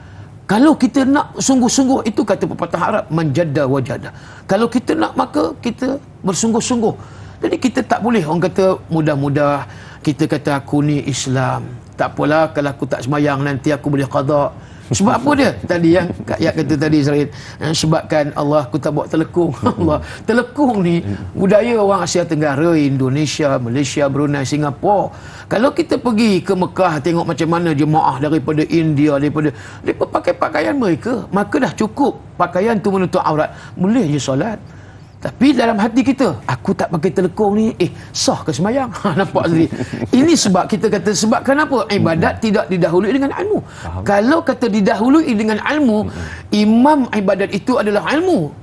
Kalau kita nak sungguh-sungguh, itu kata pepatah Arab, manjadda wajada. Kalau kita nak, maka kita bersungguh-sungguh. Jadi kita tak boleh orang kata mudah-mudah, kita kata aku ni Islam, tak apalah kalau aku tak semayang nanti aku boleh qada. Sebab apa dia? Tadi yang Kak Yat kata tadi, Zahid, sebabkan Allah aku tak buat telekung. Allah, telekung ni budaya orang Asia Tenggara, Indonesia, Malaysia, Brunei, Singapura. Kalau kita pergi ke Mekah tengok macam mana jemaah daripada India, daripada mereka pakai pakaian mereka, maka dah cukup pakaian tu menutup aurat, boleh je solat. Tapi dalam hati kita, aku tak pakai telekung ni, sah ke semayang? Nampak sendiri. Ini sebab kita kata, sebab kenapa? Ibadat tidak didahului dengan ilmu. Kalau kata didahului dengan ilmu, imam ibadat itu adalah ilmu,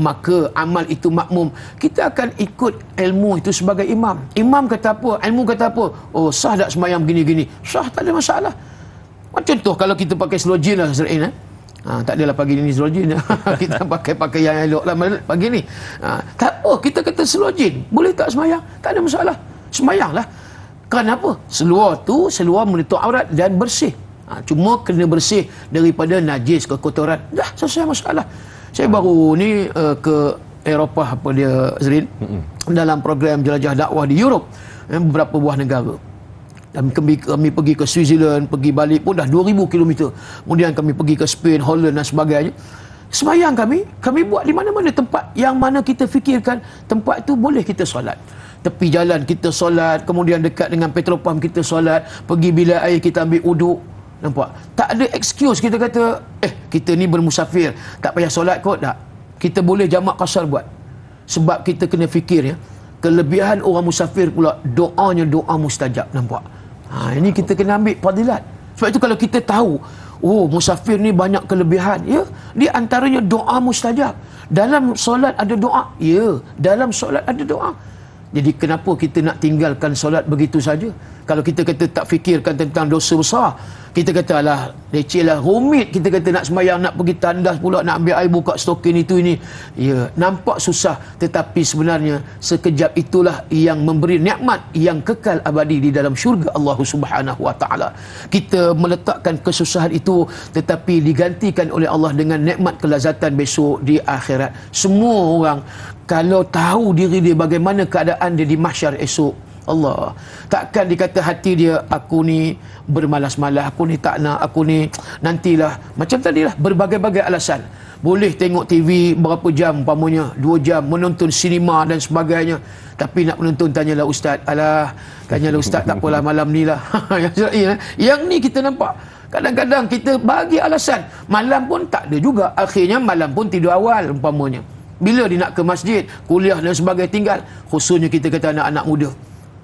maka amal itu makmum. Kita akan ikut ilmu itu sebagai imam. Imam kata apa? Ilmu kata apa? Oh, sah tak semayang begini-gini? Sah, tak ada masalah. Contoh kalau kita pakai seluar jeans lah, Zrain, tak adalah pagi ni seluar jeans. Kita pakai pakaian yang elok lah pagi ni. Tak apa, kita kata seluar jeans, boleh tak semayang? Tak ada masalah. Semayang lah. Kenapa? Seluar tu, seluar menutup aurat dan bersih. Cuma kena bersih daripada najis, kekotoran. Dah, selesai masalah. Saya baru ni ke Eropah apa dia, Zrin, dalam program jelajah dakwah di Europe, beberapa buah negara. Kami pergi ke Switzerland, pergi balik pun dah 2,000 km. Kemudian kami pergi ke Spain, Holland dan sebagainya. Semayang kami buat di mana-mana tempat yang mana kita fikirkan tempat itu boleh kita solat. Tepi jalan kita solat, kemudian dekat dengan petrol pump kita solat, pergi bilik air kita ambil uduk. Nampak? Tak ada excuse kita kata, kita ni bermusafir, tak payah solat kot. Tak. Kita boleh jamak qasar buat. Sebab kita kena fikir, ya, kelebihan orang musafir pula, doanya doa mustajab. Nampak? Ini kita kena ambil fadilat. Sebab itu kalau kita tahu, oh, musafir ni banyak kelebihan, ya, di antaranya doa mustajab. Dalam solat ada doa, ya, dalam solat ada doa. Jadi kenapa kita nak tinggalkan solat begitu saja? Kalau kita kata tak fikirkan tentang dosa besar, kita kata alah, leceh lah, rumit, kita kata nak sembahyang, nak pergi tandas pula, nak ambil air, buka stokin itu ini. Ya, nampak susah, tetapi sebenarnya sekejap itulah yang memberi nikmat yang kekal abadi di dalam syurga Allah Subhanahu wa taala. Kita meletakkan kesusahan itu tetapi digantikan oleh Allah dengan nikmat kelazatan besok di akhirat. Semua orang kalau tahu diri dia bagaimana keadaan dia di mahsyar esok, Allah, takkan dikata hati dia, aku ni bermalas-malas, aku ni tak nak, aku ni nantilah. Macam tadilah, berbagai-bagai alasan. Boleh tengok TV berapa jam, umpamanya 2 jam, menonton sinema dan sebagainya. Tapi nak menonton, tanyalah ustaz. Alah, tanyalah ustaz, tak apalah malam ni lah. Yang ni kita nampak. Kadang-kadang kita bagi alasan. Malam pun tak ada juga. Akhirnya malam pun tidur awal, umpamanya. Bila dia nak ke masjid, kuliah dan sebagainya tinggal. Khususnya kita kata anak-anak muda.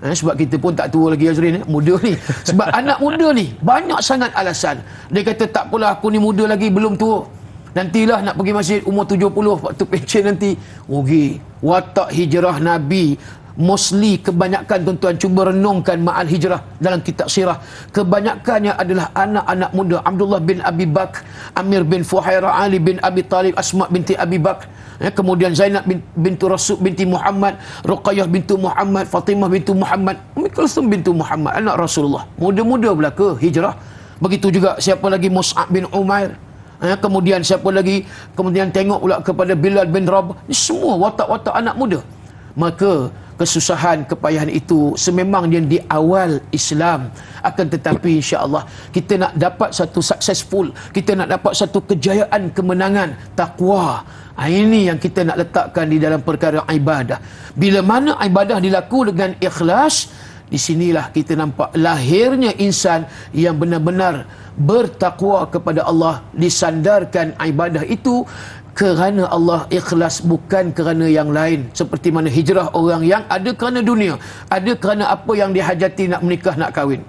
Sebab kita pun tak tua lagi, Azrin, muda ni. Sebab anak muda ni banyak sangat alasan. Dia kata tak apalah, aku ni muda lagi, belum tua. Nantilah nak pergi masjid umur 70, waktu pencen nanti. Rugi. Watak hijrah Nabi mostly kebanyakan, tuan-tuan cuba renungkan ma'al hijrah dalam kitab sirah, kebanyakannya adalah anak-anak muda. Abdullah bin Abi Bakr, Amir bin Fuhairah, Ali bin Abi Talib, Asma binti Abi Bakr, kemudian Zainab bintu Rasul binti Muhammad, Ruqayyah bintu Muhammad, Fatimah bintu Muhammad, Ummi Kulsum bintu Muhammad, anak Rasulullah. Muda-muda belaka hijrah. Begitu juga siapa lagi, Mus'ab bin Umair. Kemudian siapa lagi, kemudian tengok pula kepada Bilal bin Rabah. Semua watak-watak anak muda. Maka kesusahan, kepayahan itu sememangnya di awal Islam. Akan tetapi insya-Allah kita nak dapat satu successful, kita nak dapat satu kejayaan, kemenangan, takwa. Ini yang kita nak letakkan di dalam perkara ibadah. Bila mana ibadah dilaku dengan ikhlas, di sinilah kita nampak lahirnya insan yang benar-benar bertakwa kepada Allah. Disandarkan ibadah itu kerana Allah, ikhlas, bukan kerana yang lain. Seperti mana hijrah orang yang ada kerana dunia, ada kerana apa yang dihajati, nak menikah, nak kahwin.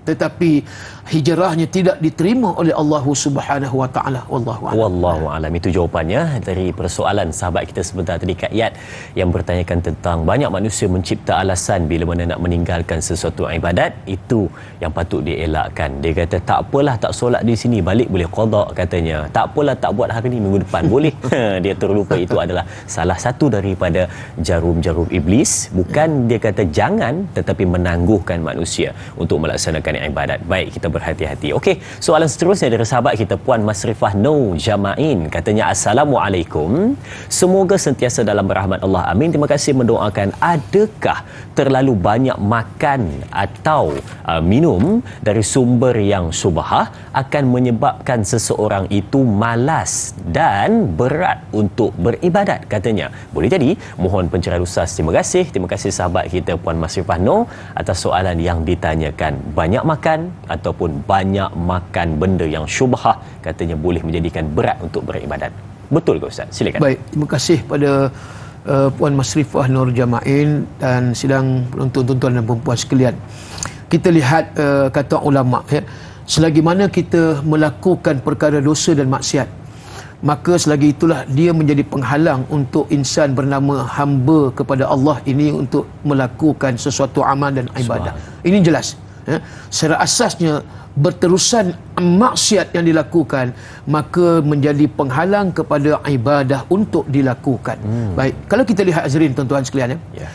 Tetapi hijrahnya tidak diterima oleh Allah Subhanahu wa taala. Wallahu a'lam. Itu jawapannya dari persoalan sahabat kita sebentar tadi, Kak Yat, yang bertanyakan tentang banyak manusia mencipta alasan bila mana nak meninggalkan sesuatu ibadat. Itu yang patut dielakkan. Dia kata tak apalah tak solat di sini, balik boleh qada katanya. Tak apalah tak buat hari ni, minggu depan boleh. Dia terlupa itu adalah salah satu daripada jarum-jarum iblis. Bukan dia kata jangan, tetapi menangguhkan manusia untuk melaksanakan ibadat. Baik, kita berhati-hati. Okey, soalan seterusnya dari sahabat kita Puan Masrifah No Jama'in. Katanya, Assalamualaikum. Semoga sentiasa dalam rahmat Allah. Amin. Terima kasih mendoakan. Adakah terlalu banyak makan atau minum dari sumber yang syubhah akan menyebabkan seseorang itu malas dan berat untuk beribadat? Katanya. Boleh jadi. Mohon pencerahan Ustaz. Terima kasih sahabat kita Puan Masrifah No atas soalan yang ditanyakan. Banyak makan ataupun banyak makan benda yang syubhah katanya boleh menjadikan berat untuk beribadat. Betul ke Ustaz? Silakan. Baik, terima kasih pada Puan Masrifah Nur Jama'in dan sidang penonton tuan-tuan dan perempuan sekalian. Kita lihat kata ulama, ya, selagi mana kita melakukan perkara dosa dan maksiat, maka selagi itulah dia menjadi penghalang untuk insan bernama hamba kepada Allah ini untuk melakukan sesuatu amal dan ibadah. Ini jelas. Ya. Secara asasnya berterusan maksiat yang dilakukan maka menjadi penghalang kepada ibadah untuk dilakukan. Baik, kalau kita lihat Azrin tuan-tuan sekalian, ya.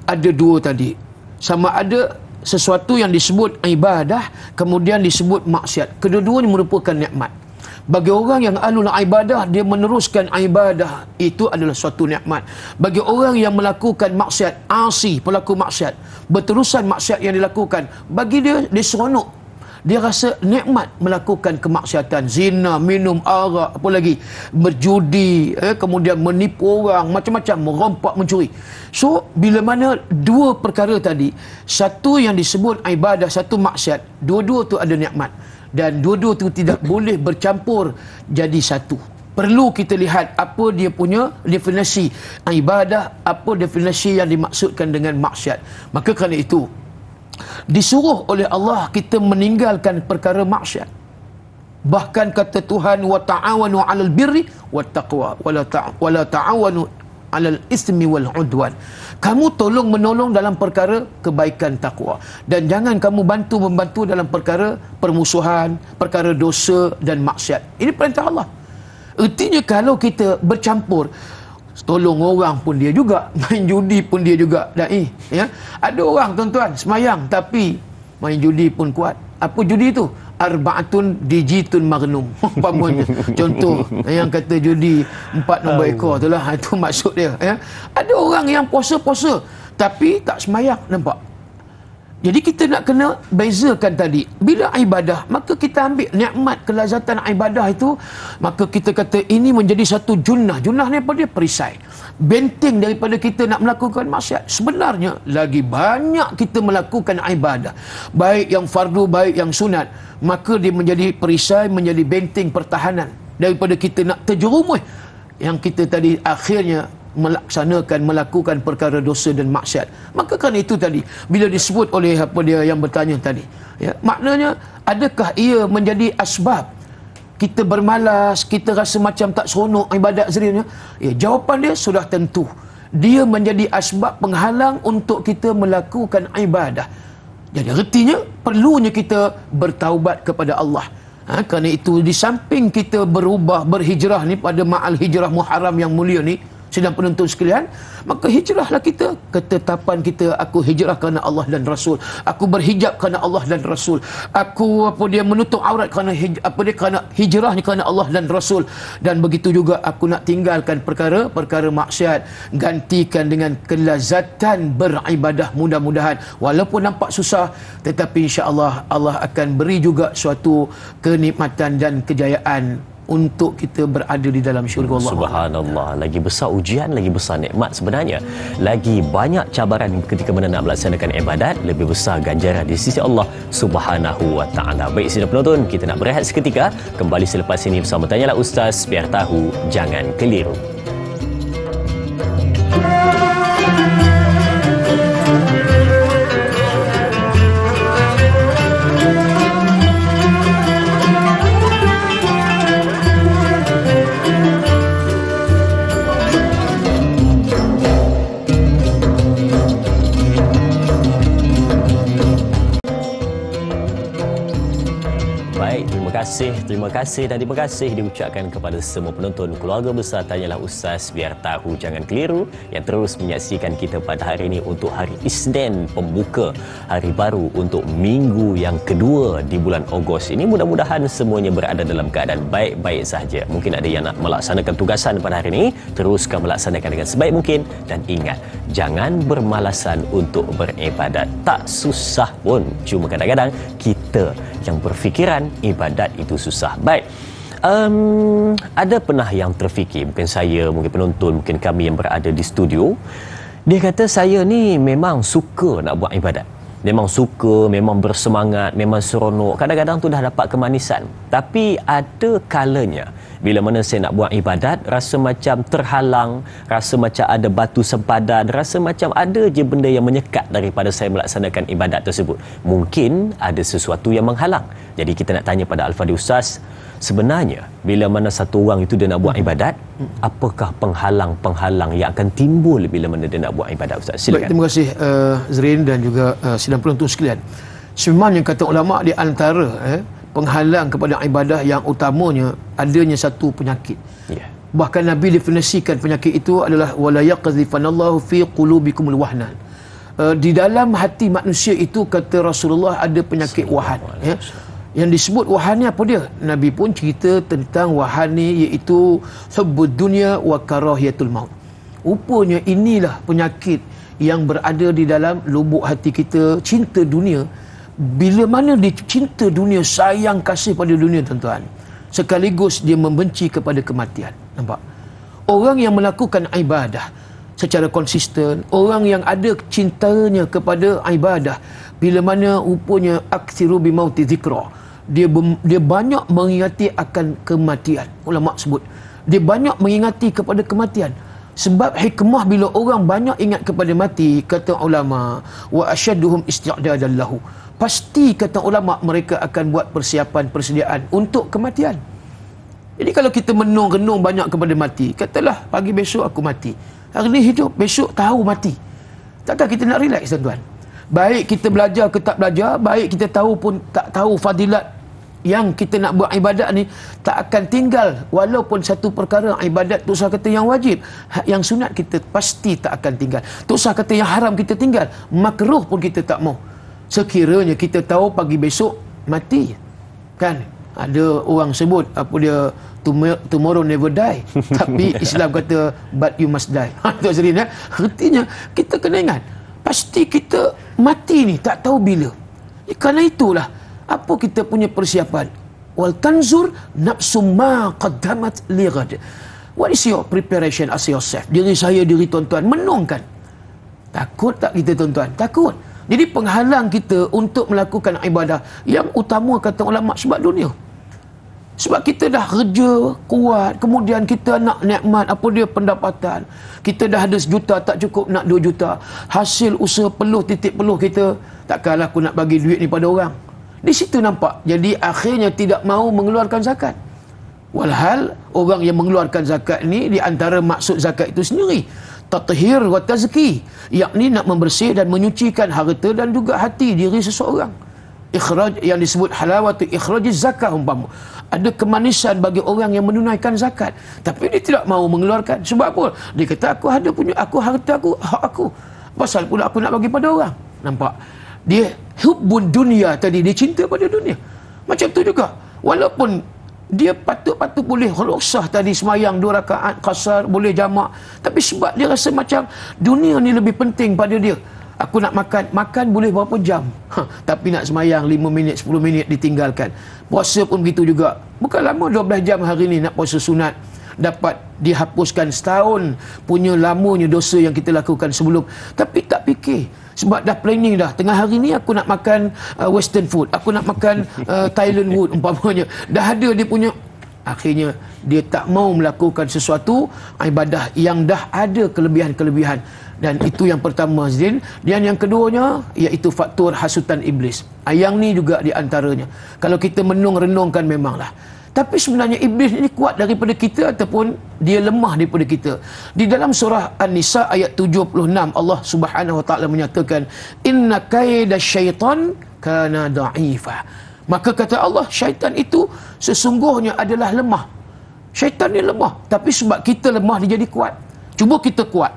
Ada dua tadi. Sama ada sesuatu yang disebut ibadah kemudian disebut maksiat. Kedua-duanya merupakan nikmat. Bagi orang yang ahlul ibadah, dia meneruskan ibadah, itu adalah suatu nikmat. Bagi orang yang melakukan maksiat, asi, pelaku maksiat, berterusan maksiat yang dilakukan, bagi dia seronok. Dia rasa nikmat melakukan kemaksiatan, zina, minum arak, apa lagi, berjudi, kemudian menipu orang, macam-macam, merompak, mencuri. So, bila mana dua perkara tadi, satu yang disebut ibadah, satu maksiat, dua-dua tu ada nikmat. Dan dua-dua tu tidak boleh bercampur jadi satu. Perlu kita lihat apa dia punya definisi ibadah, apa definisi yang dimaksudkan dengan maksiat. Maka kerana itu, disuruh oleh Allah kita meninggalkan perkara maksiat. Bahkan kata Tuhan, wa ta'awanu 'alal birri wat taqwa wa la ta'awanu 'alal ismi wal 'udwan. Kamu tolong menolong dalam perkara kebaikan takwa dan jangan kamu bantu-membantu dalam perkara permusuhan, perkara dosa dan maksiat. Ini perintah Allah. Artinya kalau kita bercampur, tolong orang pun dia juga, main judi pun dia juga. Ya. Ada orang tuan-tuan semayang tapi main judi pun kuat. Apa judi itu? Arba'atun digitun magnum. Umpamanya. Contoh yang kata judi 4 nombor ekor itulah, itu maksud dia, ya. Ada orang yang puasa-puasa tapi tak semayang, nampak? Jadi kita nak kena bezakan tadi. Bila ibadah, maka kita ambil nikmat kelazatan ibadah itu, maka kita kata ini menjadi satu junnah. Junnah ni apa dia? Perisai. Benteng daripada kita nak melakukan maksiat. Sebenarnya lagi banyak kita melakukan ibadah, baik yang fardu, baik yang sunat, maka dia menjadi perisai, menjadi benteng pertahanan daripada kita nak terjerumus yang kita tadi akhirnya melakukan perkara dosa dan maksiat. Maka kerana itu tadi, bila disebut oleh apa dia yang bertanya tadi, ya, maknanya adakah ia menjadi asbab kita bermalas, kita rasa macam tak seronok ibadat zerinya? Ya, jawapan dia sudah tentu. Dia menjadi asbab penghalang untuk kita melakukan ibadah. Jadi artinya perlunya kita bertaubat kepada Allah. Kerana itu di samping kita berubah, berhijrah ni pada ma'al hijrah Muharram yang mulia ni, sedang penonton sekalian, maka hijrahlah kita. Ketetapan kita, aku hijrah kerana Allah dan Rasul, aku berhijab kerana Allah dan Rasul, aku menutup aurat kerana hijrahnya kerana Allah dan Rasul, dan begitu juga aku nak tinggalkan perkara maksiat, gantikan dengan kelazatan beribadah. Mudah-mudahan walaupun nampak susah, tetapi insya-Allah Allah akan beri juga suatu kenikmatan dan kejayaan untuk kita berada di dalam syurga Allah. Subhanallah, lagi besar ujian, lagi besar nikmat sebenarnya. Lagi banyak cabaran ketika mana nak melaksanakan ibadat, lebih besar ganjaran di sisi Allah Subhanahu wa taala. Baik, sidang penonton, kita nak berehat seketika, kembali selepas ini bersama Tanyalah Ustaz, biar tahu jangan keliru. terima kasih dan terima kasih diucapkan kepada semua penonton keluarga besar Tanyalah Ustaz Biar Tahu Jangan Keliru yang terus menyaksikan kita pada hari ini untuk hari Isnin pembuka hari baru untuk minggu yang kedua di bulan Ogos ini. Mudah-mudahan semuanya berada dalam keadaan baik-baik sahaja. Mungkin ada yang nak melaksanakan tugasan pada hari ini, teruskan melaksanakan dengan sebaik mungkin dan ingat, jangan bermalasan untuk beribadat. Tak susah pun, cuma kadang-kadang kita yang berfikiran ibadat itu susah. Baik, ada pernah yang terfikir, mungkin saya, mungkin penonton, mungkin kami yang berada di studio, dia kata saya ni memang suka nak buat ibadat, memang suka, memang bersemangat, memang seronok, kadang-kadang tu dah dapat kemanisan, tapi ada kalanya bila mana saya nak buat ibadat, rasa macam terhalang, rasa macam ada batu sempadan, rasa macam ada je benda yang menyekat daripada saya melaksanakan ibadat tersebut. Mungkin ada sesuatu yang menghalang. Jadi kita nak tanya pada Al-Fadhil Ustaz, sebenarnya bila mana satu orang itu dia nak buat ibadat, apakah penghalang-penghalang yang akan timbul bila mana dia nak buat ibadat, Ustaz? Silakan. Baik, terima kasih Zrin dan juga sidang penonton sekalian. Sebenarnya kata ulama di antara penghalang kepada ibadah yang utamanya adanya satu penyakit. Yeah. Bahkan Nabi definisikan penyakit itu adalah wala yaqdhifanallahu fi qulubikumul wahnan. Di dalam hati manusia itu kata Rasulullah ada penyakit wahan. Ya. Yang disebut wahan ni apa dia? Nabi pun cerita tentang wahan ni iaitu hubbud dunya wa karahiyatul maut. Rupanya inilah penyakit yang berada di dalam lubuk hati kita, cinta dunia. Bila mana dia cinta dunia, sayang kasih pada dunia, tuan-tuan, sekaligus dia membenci kepada kematian. Nampak? Orang yang melakukan ibadah secara konsisten, orang yang ada cintanya kepada ibadah, bila mana rupanya aksiru bimauti zikra, dia banyak mengingati akan kematian. Ulama sebut dia banyak mengingati kepada kematian. Sebab hikmah bila orang banyak ingat kepada mati, kata ulama, wa asyadduhum isti'dadan lahu, pasti kata ulama mereka akan buat persiapan persediaan untuk kematian. Jadi kalau kita menung-renung banyak kepada mati, katalah pagi besok aku mati, hari ni hidup, besok tahu mati, takkan kita nak relax, tuan-tuan? Baik kita belajar ke tak belajar, baik kita tahu pun tak tahu fadilat yang kita nak buat ibadat ni, tak akan tinggal walaupun satu perkara ibadat tu usah kata yang wajib, yang sunat kita pasti tak akan tinggal, tu usah kata yang haram kita tinggal, makruh pun kita tak mau. Sekiranya kita tahu pagi besok mati, kan ada orang sebut apa dia, tomorrow never die tapi Islam kata but you must die. Tu Azrin, artinya kita kena ingat pasti kita mati ni, tak tahu bila. Kerana itulah apa kita punya persiapan, wal tanzur nafsum ma qaddamat li ghad. What is your preparation as yourself? Diri saya, diri tuan-tuan menungkan. Takut tak kita, tuan-tuan? Takut. Jadi penghalang kita untuk melakukan ibadah yang utama kata ulama sebab dunia. Sebab kita dah kerja kuat, kemudian kita nak nikmat apa dia pendapatan. Kita dah ada 1 juta, tak cukup nak 2 juta. Hasil usaha peluh, titik peluh kita, takkanlah aku nak bagi duit ni pada orang. Di situ nampak. Jadi akhirnya tidak mahu mengeluarkan zakat. Walhal orang yang mengeluarkan zakat ni, di antara maksud zakat itu sendiri tathhir wa tazki, yakni nak membersih dan menyucikan harta dan juga hati diri seseorang. Ikhraj yang disebut halawatu ikhraj zakat, umpama ada kemanisan bagi orang yang menunaikan zakat, tapi dia tidak mahu mengeluarkan. Sebab apa? Dia kata aku ada punya, aku harta aku, hak aku, pasal pula aku nak bagi pada orang. Nampak? Dia hubbud dunia tadi, dia cinta pada dunia. Macam tu juga, walaupun dia patut-patut boleh ruksah tadi semayang 2 rakaat qasar, boleh jamak, tapi sebab dia rasa macam dunia ni lebih penting pada dia. Aku nak makan boleh berapa jam, tapi nak semayang 5 minit, 10 minit ditinggalkan. Puasa pun begitu juga. Bukan lama 12 jam hari ni nak puasa sunat, dapat dihapuskan setahun punya lamanya dosa yang kita lakukan sebelum. Tapi tak fikir, sebab dah planning dah, tengah hari ni aku nak makan western food, aku nak makan Thailand food umpamanya, dah ada dia punya. Akhirnya dia tak mau melakukan sesuatu ibadah yang dah ada kelebihan-kelebihan. Dan itu yang pertama, Zin. Dan yang keduanya iaitu faktor hasutan iblis. Yang ni juga di antaranya. Kalau kita menung-renungkan memanglah, tapi sebenarnya iblis ini kuat daripada kita ataupun dia lemah daripada kita. Di dalam surah An-Nisa ayat 76, Allah Subhanahu Wa Taala menyatakan, inna kaida syaitan kana da'ifa. Maka kata Allah, syaitan itu sesungguhnya adalah lemah. Syaitan ni lemah, tapi sebab kita lemah dia jadi kuat. Cuba kita kuat.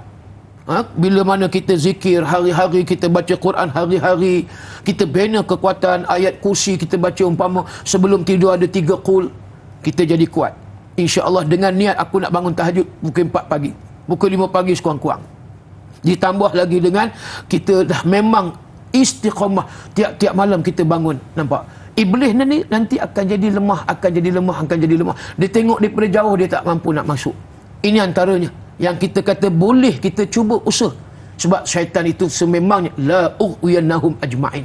Bila mana kita zikir hari-hari, kita baca Quran hari-hari, kita bina kekuatan ayat kursi, kita baca umpama sebelum tidur ada 3 qul, kita jadi kuat. InsyaAllah dengan niat aku nak bangun tahajud pukul 4 pagi, pukul 5 pagi sekurang-kurang. Ditambah lagi dengan kita dah memang istiqamah, tiap-tiap malam kita bangun. Nampak? Iblis ni nanti akan jadi lemah, akan jadi lemah. Dia tengok daripada jauh, dia tak mampu nak masuk. Ini antaranya yang kita kata boleh kita cuba usaha. Sebab syaitan itu sememangnya la ughwiyannahum ajma'in.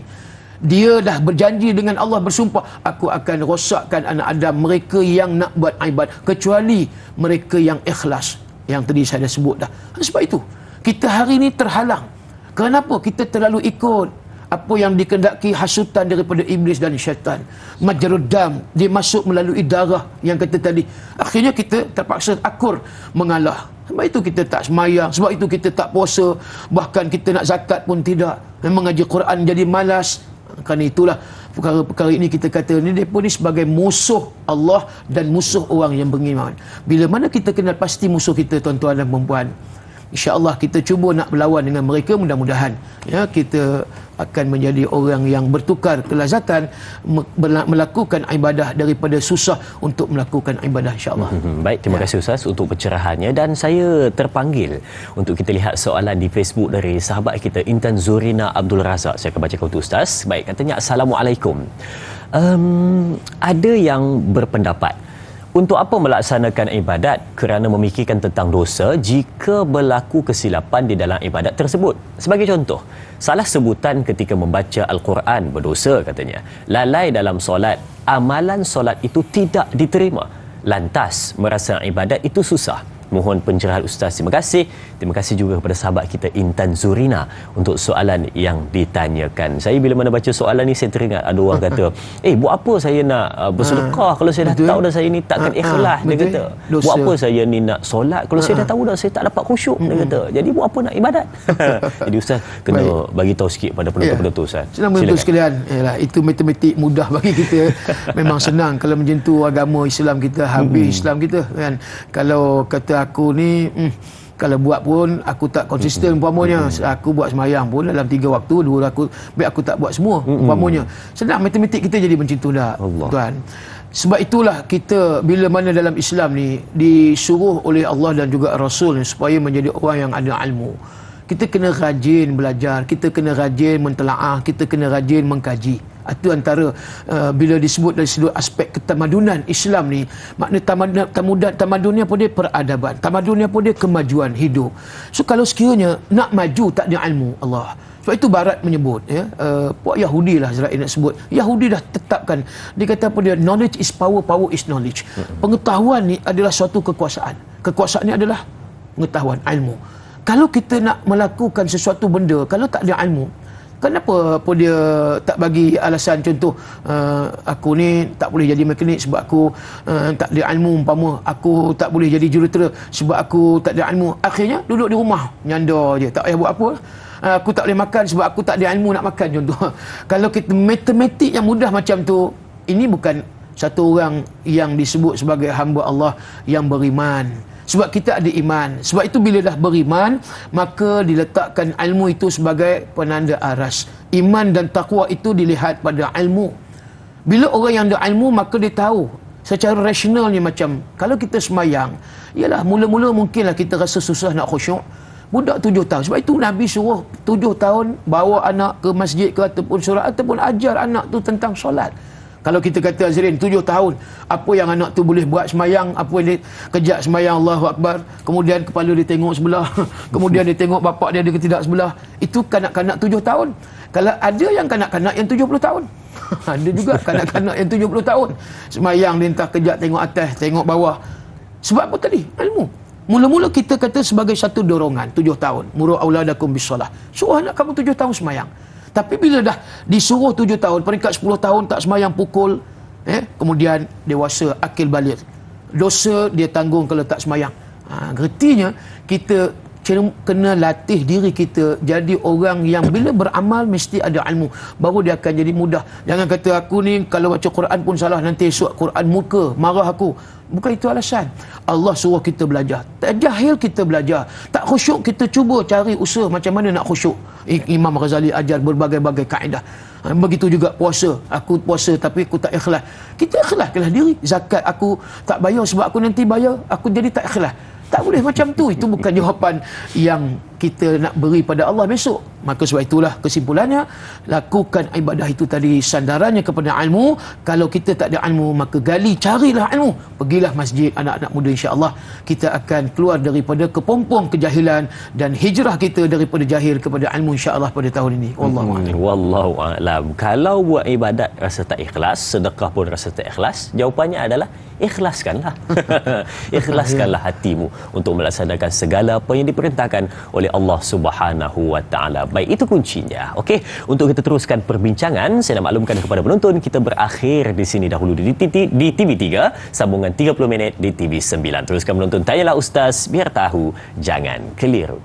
Dia dah berjanji dengan Allah, bersumpah, aku akan rosakkan anak Adam, mereka yang nak buat ibadat, kecuali mereka yang ikhlas. Yang tadi saya dah sebut dah. Sebab itu kita hari ini terhalang. Kenapa? Kita terlalu ikut apa yang dikehendaki hasutan daripada iblis dan syaitan. Majrud dam, dia masuk melalui darah yang kata tadi. Akhirnya kita terpaksa akur mengalah. Sebab itu kita tak semayang, sebab itu kita tak puasa, bahkan kita nak zakat pun tidak. Memang ngaji Quran jadi malas. Kerana itulah perkara-perkara ini kita kata ni mereka ni sebagai musuh Allah dan musuh orang yang beriman. Bila mana kita kenal pasti musuh kita, tuan-tuan dan puan-puan, insya-Allah kita cuba nak berlawan dengan mereka, mudah-mudahan ya kita akan menjadi orang yang bertukar kelazatan melakukan ibadah daripada susah untuk melakukan ibadah, insya-Allah. Baik, terima kasih Ustaz untuk pencerahannya, dan saya terpanggil untuk kita lihat soalan di Facebook dari sahabat kita Intan Zurina Abdul Razak. Saya akan bacakan untuk Ustaz. Baik, katanya Assalamualaikum. Ada yang berpendapat untuk apa melaksanakan ibadat kerana memikirkan tentang dosa jika berlaku kesilapan di dalam ibadat tersebut. Sebagai contoh, salah sebutan ketika membaca Al-Quran berdosa katanya. Lalai dalam solat, amalan solat itu tidak diterima. Lantas merasa ibadat itu susah. Mohon pencerahan Ustaz. Terima kasih. Terima kasih juga kepada sahabat kita Intan Zurina untuk soalan yang ditanyakan. Saya bila mana baca soalan ni, saya teringat ada orang kata, buat apa saya nak bersedekah kalau saya dah tahu dah saya ni takkan ikhlas, dia kata. Dosa. Buat apa saya ni nak solat kalau saya dah tahu dah saya tak dapat khusyuk, dia kata. Jadi buat apa nak ibadat? Jadi Ustaz kena bagi tahu sikit pada penonton-penonton Ustaz. Senang menentu sekalian. Itu matematik mudah bagi kita. Memang senang kalau menyentuh agama Islam kita, habis Islam kita kan. Kalau kata aku ni kalau buat pun aku tak konsisten umpamanya, aku buat semayang pun dalam 3 waktu, 2 aku baik aku tak buat semua umpamanya. Senang matematik kita jadi macam tu dah tuan. Sebab itulah kita bila mana dalam Islam ni disuruh oleh Allah dan juga Rasul supaya menjadi orang yang ada ilmu. Kita kena rajin belajar, kita kena rajin mentelaah, kita kena rajin mengkaji. Itu antara bila disebut dari sudut aspek ketamadunan Islam ni, makna tamadunnya pun dia peradaban, tamadunnya pun dia kemajuan hidup. So kalau sekiranya nak maju tak ada ilmu Allah. Sebab itu Barat menyebut puak Yahudi lah Israel nak sebut. Yahudi dah tetapkan, dia kata apa dia, knowledge is power, power is knowledge. Pengetahuan ni adalah suatu kekuasaan. Kekuasaan ni adalah pengetahuan, ilmu. Kalau kita nak melakukan sesuatu benda, kalau tak ada ilmu, kenapa dia tak bagi alasan, contoh aku ni tak boleh jadi mekanik sebab aku tak ada ilmu, umpama aku tak boleh jadi jurutera sebab aku tak ada ilmu. Akhirnya duduk di rumah nyanda je, tak payah buat apa. Aku tak boleh makan sebab aku tak ada ilmu nak makan, contoh. Kalau kita matematik yang mudah macam tu, ini bukan satu orang yang disebut sebagai hamba Allah yang beriman. Sebab kita ada iman. Sebab itu bila dah beriman, maka diletakkan ilmu itu sebagai penanda aras. Iman dan taqwa itu dilihat pada ilmu. Bila orang yang ada ilmu, maka dia tahu secara rasionalnya, macam kalau kita semayang, ialah mula-mula mungkinlah kita rasa susah nak khusyuk. Budak 7 tahun. Sebab itu Nabi suruh 7 tahun bawa anak ke masjid ke ataupun solat, ataupun ajar anak tu tentang solat. Kalau kita kata Azrin 7 tahun, apa yang anak tu boleh buat semayang, apa yang dia kejap semayang Allahu Akbar, kemudian kepala dia tengok sebelah, kemudian dia tengok bapak dia ada ke tidak sebelah. Itu kanak-kanak 7 tahun. Kalau ada yang kanak-kanak yang 70 tahun. Ada juga kanak-kanak yang 70 tahun. Semayang dia entah kejap tengok atas, tengok bawah. Sebab apa tadi? Ilmu. Mula-mula kita kata sebagai satu dorongan, 7 tahun. Muru auladakum bisolah. Suruh anak kamu 7 tahun semayang. Tapi bila dah disuruh 7 tahun, peringkat 10 tahun tak semayang pukul, kemudian dewasa, akil balik. Dosa dia tanggung kalau tak semayang. Artinya kita kena latih diri kita jadi orang yang bila beramal mesti ada ilmu, baru dia akan jadi mudah. Jangan kata aku ni kalau baca Quran pun salah, nanti esok Quran muka marah aku. Bukan itu alasan. Allah suruh kita belajar. Tak jahil kita belajar, tak khusyuk kita cuba cari usaha macam mana nak khusyuk. Imam Ghazali ajar berbagai-bagai kaedah. Begitu juga puasa. Aku puasa tapi aku tak ikhlas. Kita ikhlaskanlah diri. Zakat aku tak bayar sebab aku nanti bayar, aku jadi tak ikhlas. Tak boleh macam tu. Itu bukan jawapan yang kita nak beri pada Allah besok. Maka sebab itulah kesimpulannya, lakukan ibadah itu tadi sandarannya kepada ilmu. Kalau kita tak ada ilmu, maka carilah ilmu. Pergilah masjid, anak-anak muda, insya-Allah kita akan keluar daripada kepompong kejahilan dan hijrah kita daripada jahil kepada ilmu, insya-Allah pada tahun ini. Wallahu a'lam. Kalau buat ibadat rasa tak ikhlas, sedekah pun rasa tak ikhlas, jawapannya adalah ikhlaskanlah. Ikhlaskanlah hatimu untuk melaksanakan segala apa yang diperintahkan oleh Allah Subhanahu wa taala. Baik, itu kuncinya. Okey, untuk kita teruskan perbincangan, saya nak maklumkan kepada penonton kita berakhir di sini dahulu di TV3, sambungan 30 minit di TV9. Teruskan menonton Tanyalah Ustaz, biar tahu jangan keliru.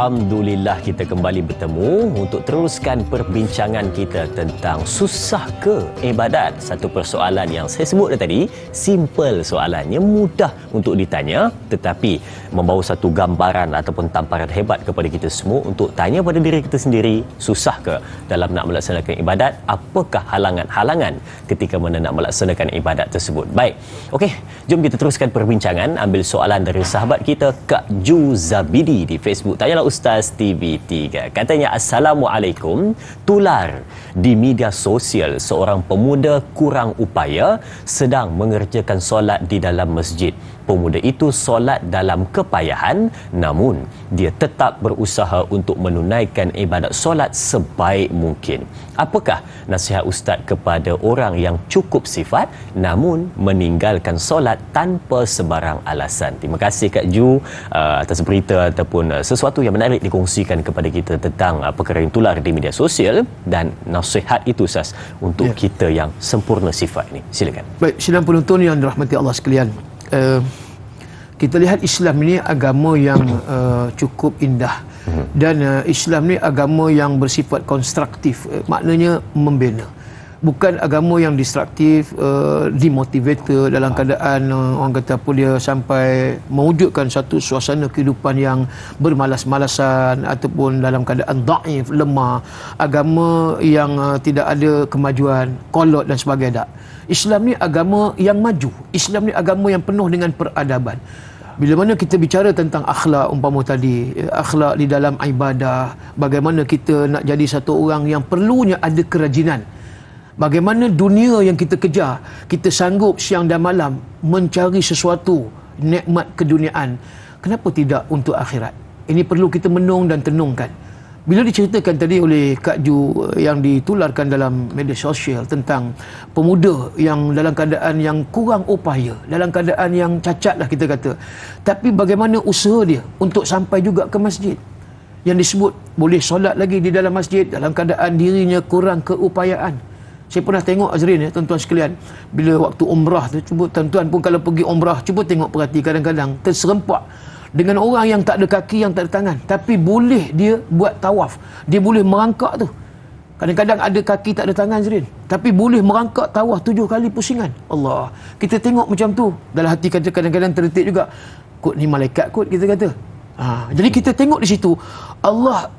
Alhamdulillah, kita kembali bertemu untuk teruskan perbincangan kita tentang susah ke ibadat. Satu persoalan yang saya sebut tadi, simple soalannya, mudah untuk ditanya, tetapi membawa satu gambaran ataupun tamparan hebat kepada kita semua untuk tanya pada diri kita sendiri, susah ke dalam nak melaksanakan ibadat? Apakah halangan-halangan ketika mana nak melaksanakan ibadat tersebut? Baik, okey, jom kita teruskan perbincangan. Ambil soalan dari sahabat kita Kak Ju Zabidi di Facebook Tanyalah Ustaz TV3. Katanya, Assalamualaikum. Tular di media sosial seorang pemuda kurang upaya sedang mengerjakan solat di dalam masjid. Pemuda itu solat dalam kepayahan, namun dia tetap berusaha untuk menunaikan ibadat solat sebaik mungkin. Apakah nasihat Ustaz kepada orang yang cukup sifat namun meninggalkan solat tanpa sebarang alasan? Terima kasih Kak Ju atas berita ataupun sesuatu yang menarik dikongsikan kepada kita tentang perkara yang tular di media sosial dan nasihat itu Ustaz untuk kita yang sempurna sifat ini. Silakan. Baik, sidang penonton yang dirahmati Allah sekalian. Kita lihat Islam ini agama yang cukup indah dan Islam ni agama yang bersifat konstruktif, maknanya membina, bukan agama yang destruktif, demotivator dalam keadaan orang kata apa, dia sampai mewujudkan satu suasana kehidupan yang bermalas-malasan ataupun dalam keadaan dhaif, lemah, agama yang tidak ada kemajuan, kolot dan sebagainya. Islam ni agama yang maju. Islam ni agama yang penuh dengan peradaban. Bila mana kita bicara tentang akhlak, umpama tadi, akhlak di dalam ibadah, bagaimana kita nak jadi satu orang yang perlunya ada kerajinan. Bagaimana dunia yang kita kejar, kita sanggup siang dan malam mencari sesuatu nikmat keduniaan. Kenapa tidak untuk akhirat? Ini perlu kita menung dan tenungkan. Bila diceritakan tadi oleh Kak Ju yang ditularkan dalam media sosial tentang pemuda yang dalam keadaan yang kurang upaya, dalam keadaan yang cacat lah kita kata, tapi bagaimana usaha dia untuk sampai juga ke masjid, yang disebut boleh solat lagi di dalam masjid dalam keadaan dirinya kurang keupayaan. Saya pernah tengok Azrin, tuan-tuan sekalian, bila waktu umrah tu, cuba tuan-tuan pun kalau pergi umrah, cuba tengok perhati, kadang-kadang terserempak dengan orang yang tak ada kaki, yang tak ada tangan, tapi boleh dia buat tawaf, dia boleh merangkak tu. Kadang-kadang ada kaki tak ada tangan Azrin, tapi boleh merangkak tawaf 7 kali pusingan. Allah, kita tengok macam tu, dalam hati kita kadang-kadang terdetik juga, kot ni malaikat kot, kita kata. Jadi kita tengok di situ, Allah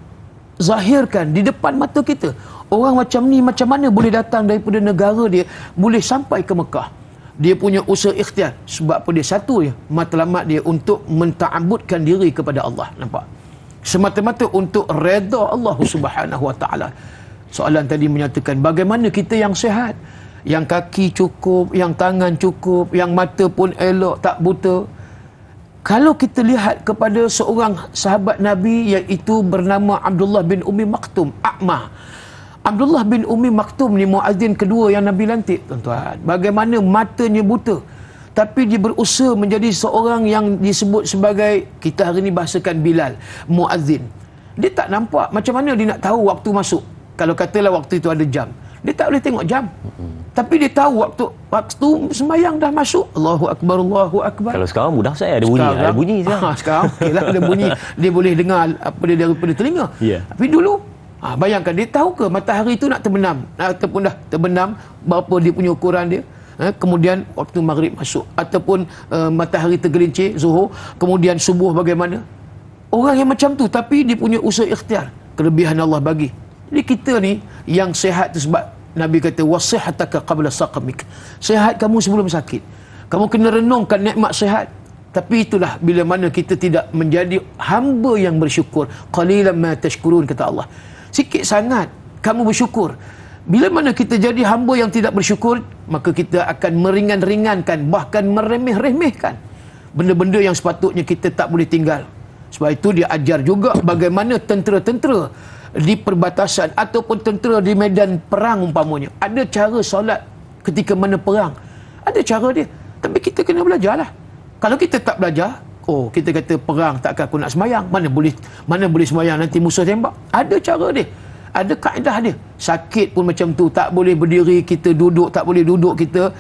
zahirkan di depan mata kita, orang macam ni macam mana boleh datang daripada negara dia, boleh sampai ke Mekah. Dia punya usaha ikhtiar. Sebab apa? Dia satu je, matlamat dia untuk menta'abudkan diri kepada Allah. Nampak? Semata-mata untuk redha Allah Subhanahu wa ta'ala. Soalan tadi menyatakan, bagaimana kita yang sihat, yang kaki cukup, yang tangan cukup, yang mata pun elok, tak buta. Kalau kita lihat kepada seorang sahabat Nabi, iaitu bernama Abdullah bin Ummi Maktum, A'mah. Abdullah bin Ummi Maktum ni muazzin kedua yang Nabi lantik, tuan-tuan. Bagaimana matanya buta, tapi dia berusaha menjadi seorang yang disebut sebagai, kita hari ni bahasakan Bilal, muazzin. Dia tak nampak macam mana dia nak tahu waktu masuk. Kalau katalah waktu itu ada jam, dia tak boleh tengok jam. Tapi dia tahu waktu sembahyang dah masuk. Allahu Akbar, Allahu Akbar. Kalau sekarang mudah saya ada bunyi. Ada bunyi sekarang. Sekarang okeylah, ada bunyi. Dia boleh dengar apa dia daripada telinga. Tapi dulu, bayangkan dia tahu ke matahari itu nak terbenam ataupun dah terbenam, berapa dia punya ukuran dia. Kemudian waktu maghrib masuk, ataupun matahari tergelincir zuhur, kemudian subuh bagaimana. Orang yang macam tu, tapi dia punya usaha ikhtiar. Kelebihan Allah bagi. Jadi kita ni yang sihat tu, sebab Nabi kata wasihataka qabla saqamik. Sihat kamu sebelum sakit. Kamu kena renungkan nikmat sihat. Tapi itulah bila mana kita tidak menjadi hamba yang bersyukur. Qalilan ma tashkurun, kata Allah. Sikit sangat kamu bersyukur. Bila mana kita jadi hamba yang tidak bersyukur, maka kita akan meringan-ringankan, bahkan meremeh-remehkan benda-benda yang sepatutnya kita tak boleh tinggal. Sebab itu dia ajar juga bagaimana tentera-tentera di perbatasan ataupun tentera di medan perang umpamanya. Ada cara solat ketika mana perang. Ada cara dia. Tapi kita kena belajarlah. Kalau kita tak belajar, kita kata perang takkan aku nak sembahyang. Mana boleh sembahyang, nanti musuh tembak. Ada cara dia. Ada kaedah dia. Sakit pun macam tu, tak boleh berdiri, kita duduk, tak boleh duduk, kita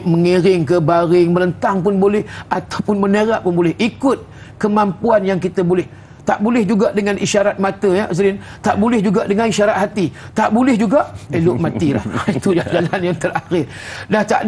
mengiring ke baring, melentang pun boleh, ataupun menerak pun boleh. Ikut kemampuan yang kita boleh. Tak boleh juga dengan isyarat mata, ya Azrin. Tak boleh juga dengan isyarat hati. Tak boleh juga elok matilah. Itu jalan yang terakhir. Dah tak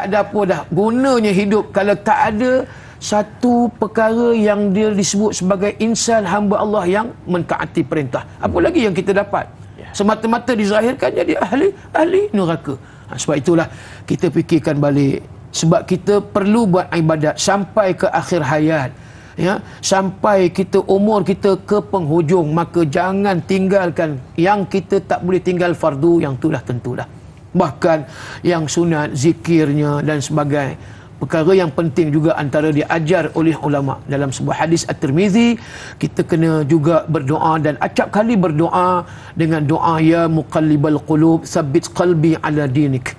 ada apa dah gunanya hidup kalau tak ada satu perkara yang dia disebut sebagai insan hamba Allah yang mentaati perintah. Apa lagi yang kita dapat? Semata-mata dizahirkan jadi ahli neraka. Sebab itulah kita fikirkan balik. Sebab kita perlu buat ibadat sampai ke akhir hayat. Ya, sampai kita umur kita ke penghujung, maka jangan tinggalkan yang kita tak boleh tinggal fardu, yang itulah tentulah. Bahkan yang sunat, zikirnya dan sebagainya. Perkara yang penting juga antara diajar oleh ulama dalam sebuah hadis At-Tirmizi, kita kena juga berdoa dan acap kali berdoa dengan doa ya muqallibal qulub tsabbit qalbi ala dinik.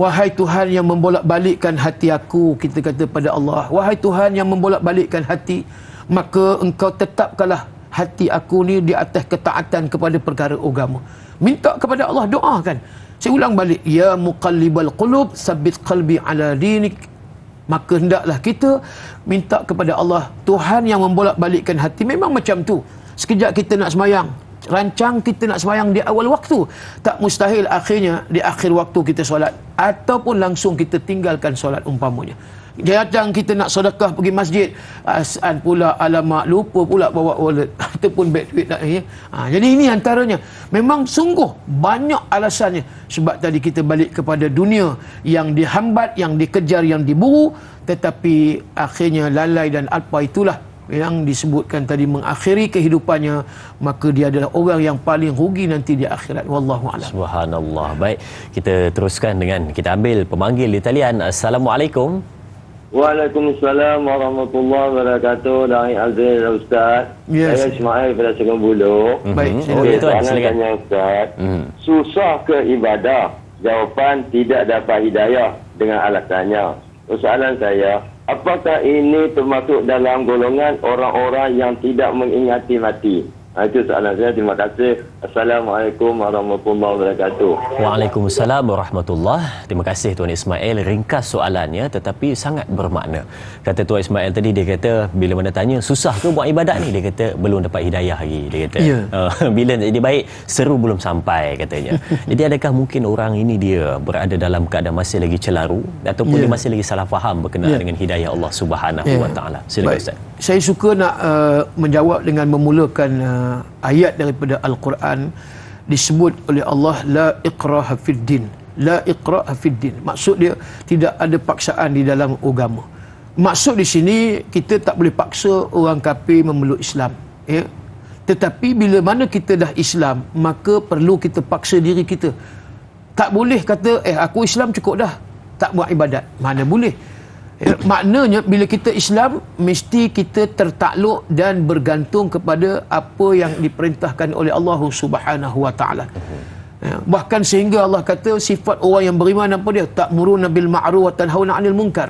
Wahai Tuhan yang membolak-balikkan hati aku, kita kata pada Allah, wahai Tuhan yang membolak-balikkan hati, maka engkau tetapkanlah hati aku ni di atas ketaatan kepada perkara agama. Minta kepada Allah, doakan. Saya ulang balik, ya muqallibal qulub tsabbit qalbi ala dinik. Maka hendaklah kita minta kepada Allah, Tuhan yang membolak-balikkan hati. Memang macam tu. Sekejap kita nak sembahyang, rancang kita nak sembahyang di awal waktu, tak mustahil akhirnya di akhir waktu kita solat, ataupun langsung kita tinggalkan solat umpamanya. Kadang kita nak sedekah pergi masjid, asal pula alamak lupa pula bawa wallet ataupun beg duit tak ya. Jadi ini antaranya. Memang sungguh banyak alasannya. Sebab tadi kita balik kepada dunia yang dihambat, yang dikejar, yang diburu, tetapi akhirnya lalai dan alpa, itulah yang disebutkan tadi mengakhiri kehidupannya, maka dia adalah orang yang paling rugi nanti di akhirat. Wallahu a'lam. Subhanallah. Baik, kita teruskan dengan kita ambil pemanggil di talian. Assalamualaikum. Waalaikumsalam warahmatullahi wabarakatuh. Dari Azil Ustaz. Saya Ismail pada Segang Bulu. Baik, soalan tanya Ustaz. Susah ke ibadah? Jawapan tidak dapat hidayah dengan alasannya. Soalan saya, apakah ini termasuk dalam golongan orang-orang yang tidak mengingati mati? Itu soalan saya. Terima kasih. Assalamualaikum warahmatullahi wabarakatuh. Waalaikumsalam warahmatullahi. Terima kasih Tuan Ismail. Ringkas soalannya tetapi sangat bermakna. Kata Tuan Ismail tadi, dia kata bila mana tanya susah ke buat ibadat ni, dia kata belum dapat hidayah lagi. Dia kata bila nak jadi baik, seru belum sampai katanya. Jadi adakah mungkin orang ini dia berada dalam keadaan masih lagi celaru ataupun dia masih lagi salah faham berkenaan dengan hidayah Allah Subhanahu Wa Taala? Silakan Ustaz. Saya suka nak menjawab dengan memulakan ayat daripada Al-Quran. Disebut oleh Allah la ikraha fid din. La ikraha fid din. Maksud dia tidak ada paksaan di dalam agama. Maksud di sini kita tak boleh paksa orang kafir memeluk Islam, ya. Tetapi bila mana kita dah Islam, maka perlu kita paksa diri kita. Tak boleh kata aku Islam cukup dah, tak buat ibadat. Mana boleh. Maknanya bila kita Islam, mesti kita tertakluk dan bergantung kepada apa yang diperintahkan oleh Allah Subhanahu Wa Taala. Bahkan sehingga Allah kata sifat orang yang beriman apa dia? Ta'muruna bil ma'ruf wa tanhauna 'anil munkar.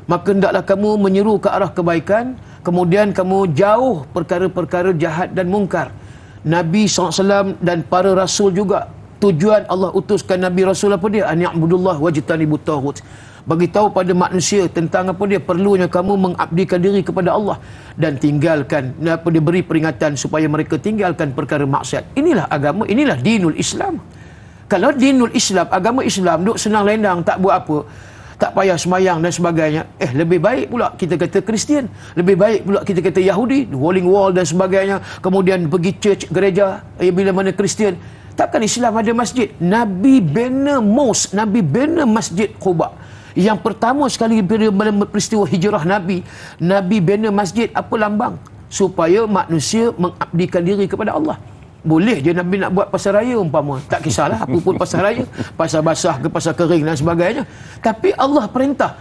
Maka hendaklah kamu menyeru ke arah kebaikan, kemudian kamu jauh perkara-perkara jahat dan mungkar. Nabi SAW dan para rasul juga, tujuan Allah utuskan Nabi Rasul apa dia? An ya'budullah wajtanibut taghut. Bagi tahu pada manusia tentang apa dia perlunya kamu mengabdikan diri kepada Allah dan tinggalkan apa dia beri peringatan supaya mereka tinggalkan perkara maksiat. Inilah agama, inilah dinul Islam. Kalau dinul Islam, agama Islam duk senang lendang, tak buat apa, tak payah semayang dan sebagainya, lebih baik pula kita kata Kristian, lebih baik pula kita kata Yahudi, Wailing Wall dan sebagainya, kemudian pergi church, gereja, bila mana Kristian. Takkan Islam ada masjid? Nabi bina mosque, Nabi bina masjid Quba. Yang pertama sekali peristiwa hijrah Nabi bina masjid, apa lambang? Supaya manusia mengabdikan diri kepada Allah. Boleh je Nabi nak buat pasar raya umpama, tak kisahlah apa pun pasar raya, pasar basah ke pasar kering dan sebagainya. Tapi Allah perintah,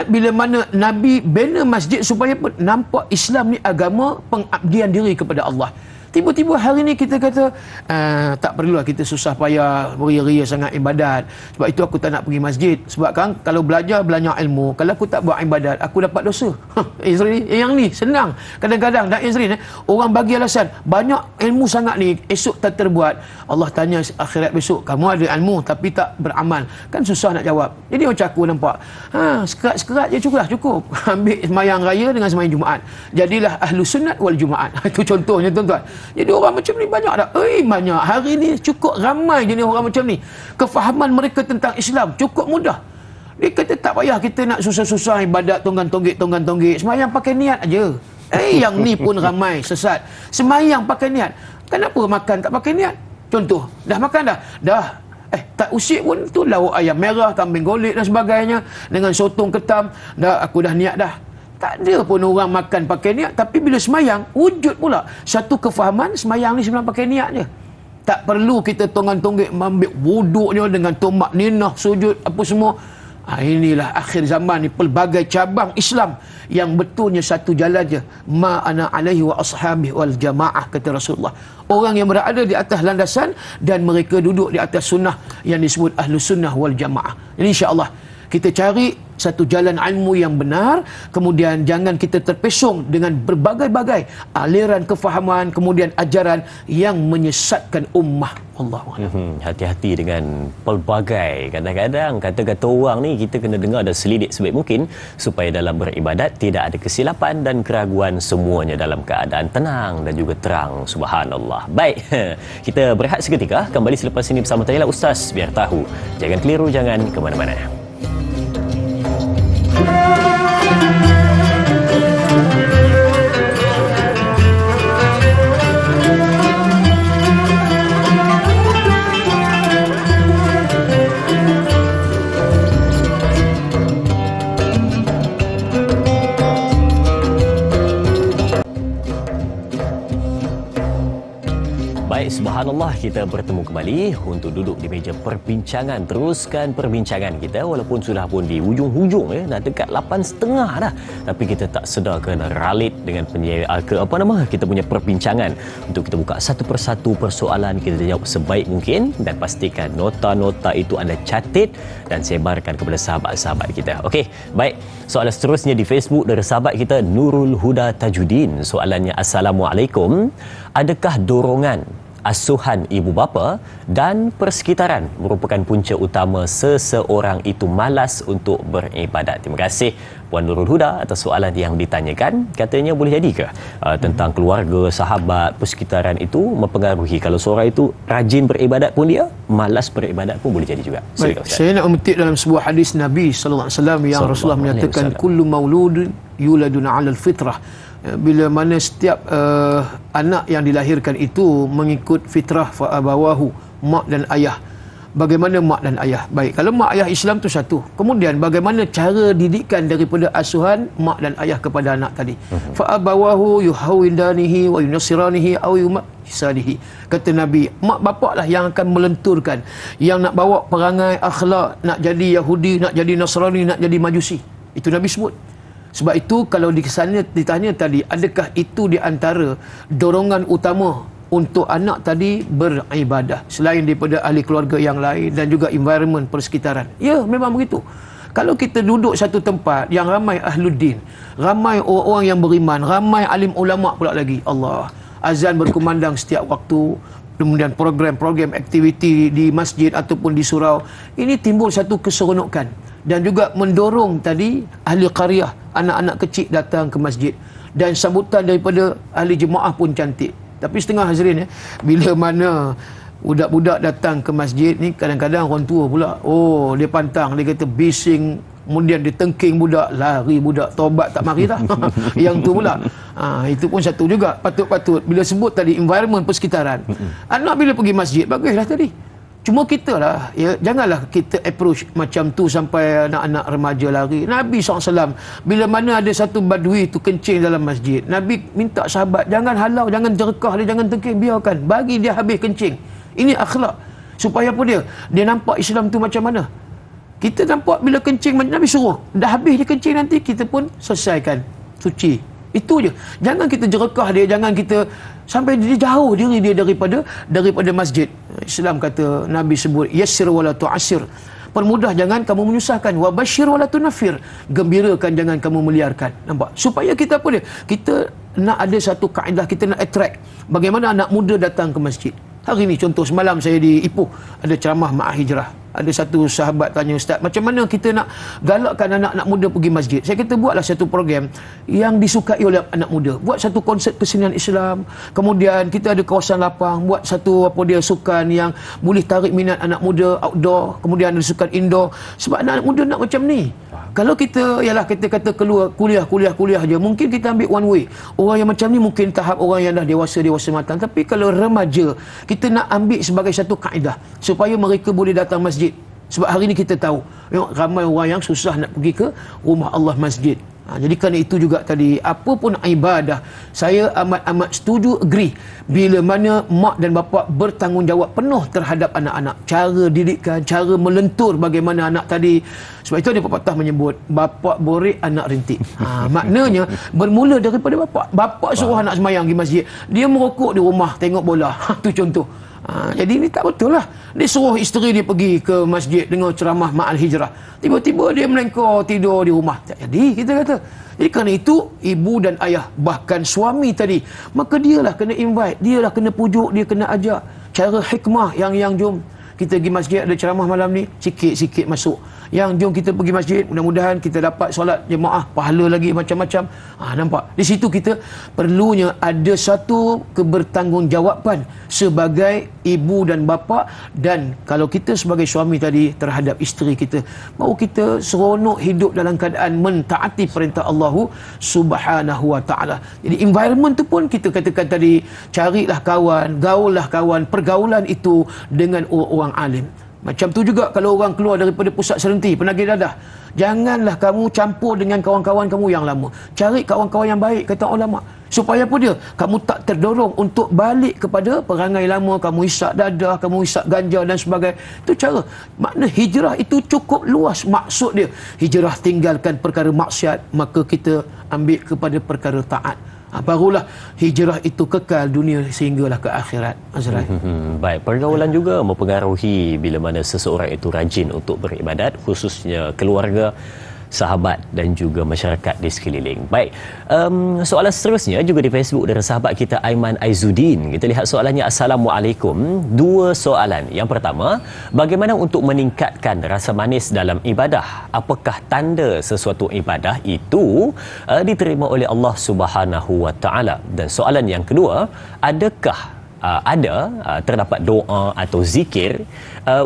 bila mana Nabi bina masjid supaya nampak Islam ni agama pengabdian diri kepada Allah. Tiba-tiba hari ni kita kata tak perlulah kita susah payah beria-ria sangat ibadat, sebab itu aku tak nak pergi masjid. Sebab kan kalau belajar ilmu, kalau aku tak buat ibadat aku dapat dosa. Izrin, yang ni senang. Kadang-kadang tak Izrin, orang bagi alasan banyak ilmu sangat ni esok tak terbuat. Allah tanya akhirat besok, kamu ada ilmu tapi tak beramal, kan susah nak jawab. Jadi macam aku nampak, sekerat je cukup. Ambil sembahyang raya dengan sembahyang Jumaat, jadilah ahlu sunnat wal Jumaat. Itu contohnya tuan-tuan. Jadi orang macam ni banyak tak? Banyak. Hari ni cukup ramai jenis orang macam ni. Kefahaman mereka tentang Islam cukup mudah. Dia kata tak payah kita nak susah-susah ibadat tonggang-tonggik. Semayang pakai niat aja. Yang ni pun ramai sesat. Semayang pakai niat. Kenapa makan tak pakai niat? Contoh, dah makan dah? Dah. Tak usik pun tu lauk ayam merah, kambing golek dan sebagainya dengan sotong ketam. Dah, aku dah niat dah. Tak ada pun orang makan pakai niat, tapi bila semayang wujud pula satu kefahaman semayang ni sebenarnya pakai niat je. Tak perlu kita tonggang-tonggik ambil wuduknya dengan tomak ninah, sujud apa semua. Inilah akhir zaman ni, pelbagai cabang Islam yang betulnya satu jalan je. Ma ana alaihi wa ashabi wal jamaah, kata Rasulullah. Orang yang berada di atas landasan dan mereka duduk di atas sunnah yang disebut ahlu sunnah wal jamaah. Ini insya-Allah kita cari satu jalan ilmu yang benar, kemudian jangan kita terpesong dengan berbagai-bagai aliran kefahaman, kemudian ajaran yang menyesatkan ummah. Allahuakbar. Hati-hati dengan pelbagai kadang-kadang kata-kata orang ni kita kena dengar dan selidik sebaik mungkin supaya dalam beribadat tidak ada kesilapan dan keraguan, semuanya dalam keadaan tenang dan juga terang. Subhanallah. Baik, kita berehat seketika, kembali selepas ini bersama Tanya Ustaz biar tahu. Jangan keliru, jangan ke mana-mana. Baik, subhanallah, kita bertemu kembali untuk duduk di meja perbincangan. Teruskan perbincangan kita walaupun sudah pun di hujung-hujung dah dekat 8.30 dah. Tapi kita tak sedar kena ralit dengan kita punya perbincangan untuk kita buka satu persatu persoalan, kita jawab sebaik mungkin dan pastikan nota-nota itu anda catat dan sebarkan kepada sahabat-sahabat kita. Okey, baik. Soalan seterusnya di Facebook dari sahabat kita Nurul Huda Tajuddin. Soalannya, Assalamualaikum. Adakah dorongan asuhan ibu bapa dan persekitaran merupakan punca utama seseorang itu malas untuk beribadat? Terima kasih Puan Nurul Huda atas soalan yang ditanyakan. Katanya boleh jadi ke tentang keluarga, sahabat, persekitaran itu mempengaruhi kalau seorang itu rajin beribadat pun dia malas beribadat pun boleh jadi juga. Baik, saya nak memetik dalam sebuah hadis Nabi sallallahu alaihi wasallam yang Rasulullah menyatakan kullu mauludun yuladun 'alal fitrah. Bila mana setiap anak yang dilahirkan itu mengikut fitrah fa abawahu, mak dan ayah. Bagaimana mak dan ayah? Baik, kalau mak ayah Islam tu satu. Kemudian bagaimana cara didikan daripada asuhan mak dan ayah kepada anak tadi? Fa abawahu yuhawidanihi wa yunasiranihi aw yumassalihi. Kata Nabi, mak bapak lah yang akan melenturkan, yang nak bawa perangai akhlak, nak jadi Yahudi, nak jadi Nasrani, nak jadi Majusi. Itu Nabi sebut. Sebab itu kalau di sana ditanya tadi, adakah itu di antara dorongan utama untuk anak tadi beribadah selain daripada ahli keluarga yang lain dan juga environment persekitaran. Ya, memang begitu. Kalau kita duduk satu tempat yang ramai ahluddin, ramai orang-orang yang beriman, ramai alim ulama pula lagi, Allah, azan berkumandang setiap waktu, kemudian program-program aktiviti di masjid ataupun di surau, ini timbul satu keseronokan dan juga mendorong tadi ahli qaryah, anak-anak kecil datang ke masjid, dan sambutan daripada ahli jemaah pun cantik. Tapi setengah hadirin, bila mana budak-budak datang ke masjid ni, kadang-kadang orang tua pula, oh dia pantang, dia kata bising, kemudian dia tengking budak, lari budak, taubat tak mari dah. Yang tu pula. Itu pun satu juga, patut-patut bila sebut tadi environment persekitaran. Anak bila pergi masjid, baguslah tadi. Cuma kita lah, ya, janganlah kita approach macam tu sampai anak-anak remaja lari. Nabi SAW, bila mana ada satu badui tu kencing dalam masjid, Nabi minta sahabat, jangan halau, jangan jerkah dia, jangan tengking, biarkan, bagi dia habis kencing. Ini akhlak. Supaya apa dia? Dia nampak Islam tu macam mana. Kita nampak bila kencing, Nabi suruh, dah habis dia kencing nanti, kita pun selesaikan, suci. Itu je. Jangan kita jerekah dia, jangan kita sampai dia jauh diri dia daripada masjid. Islam kata, Nabi sebut, yassir wala tu'assir. Permudah, jangan kamu menyusahkan. Wa basyir wala tunafir. Gembirakan, jangan kamu meliarkan. Nampak? Supaya kita apa dia? Kita nak ada satu kaedah, kita nak attract. Bagaimana anak muda datang ke masjid. Hari ni contoh, semalam saya di Ipoh, ada ceramah Ma'ah Hijrah. Ada satu sahabat tanya, Ustaz, macam mana kita nak galakkan anak-anak muda pergi masjid? Saya kata, buatlah satu program yang disukai oleh anak muda. Buat satu konsert kesenian Islam. Kemudian kita ada kawasan lapang, buat satu sukan yang boleh tarik minat anak muda outdoor. Kemudian ada sukan indoor. Sebab anak muda nak macam ni. Kalau kita, ialah kita kata keluar kuliah je, mungkin kita ambil one way. Orang yang macam ni mungkin tahap orang yang dah dewasa matang. Tapi kalau remaja, kita nak ambil sebagai satu kaedah supaya mereka boleh datang masjid. Sebab hari ni kita tahu, ramai orang yang susah nak pergi ke rumah Allah masjid. Jadi kerana itu juga tadi, apa pun ibadah, saya amat-amat setuju, agree, bila mana mak dan bapa bertanggungjawab penuh terhadap anak-anak. Cara didikan, cara melentur bagaimana anak tadi. Sebab itu ada pepatah menyebut, bapa borek anak rintik. Maknanya bermula daripada bapa. Bapa suruh anak semayang pergi masjid, dia merokok di rumah tengok bola. Itu contoh. Jadi ini tak betul lah. Dia suruh isteri dia pergi ke masjid dengan ceramah Ma'al Hijrah, tiba-tiba dia melengkor tidur di rumah. Tak jadi, kita kata. Jadi kerana itu, ibu dan ayah, bahkan suami tadi, maka dialah kena invite, dialah kena pujuk, dia kena ajak. Cara hikmah yang jom kita pergi masjid, ada ceramah malam ni, sikit-sikit masuk. Yang jom kita pergi masjid, mudah-mudahan kita dapat solat jemaah, pahala lagi macam-macam. Nampak? Di situ kita perlunya ada satu kebertanggungjawabkan sebagai ibu dan bapa, dan kalau kita sebagai suami tadi terhadap isteri kita, baru kita seronok hidup dalam keadaan mentaati perintah Allah Subhanahu wa ta'ala. Jadi environment tu pun kita katakan tadi, carilah kawan, gaullah kawan, pergaulan itu dengan orang alim. Macam tu juga kalau orang keluar daripada pusat serenti, penagih dadah, janganlah kamu campur dengan kawan-kawan kamu yang lama. Cari kawan-kawan yang baik, kata ulama. Supaya apa dia? Kamu tak terdorong untuk balik kepada perangai lama, kamu hisap dadah, kamu hisap ganja dan sebagainya. Itu cara. Makna hijrah itu cukup luas. Maksud dia, hijrah tinggalkan perkara maksiat, maka kita ambil kepada perkara taat. Barulah hijrah itu kekal dunia sehinggalah ke akhirat. Azrai. Baik, pergaulan juga mempengaruhi bila mana seseorang itu rajin untuk beribadat, khususnya keluarga, sahabat dan juga masyarakat di sekeliling. Baik, soalan seterusnya juga di Facebook dari sahabat kita Aiman Aizuddin. Kita lihat soalannya. Assalamualaikum. Dua soalan. Yang pertama, bagaimana untuk meningkatkan rasa manis dalam ibadah? Apakah tanda sesuatu ibadah itu diterima oleh Allah Subhanahu wa taala? Dan soalan yang kedua, adakah terdapat doa atau zikir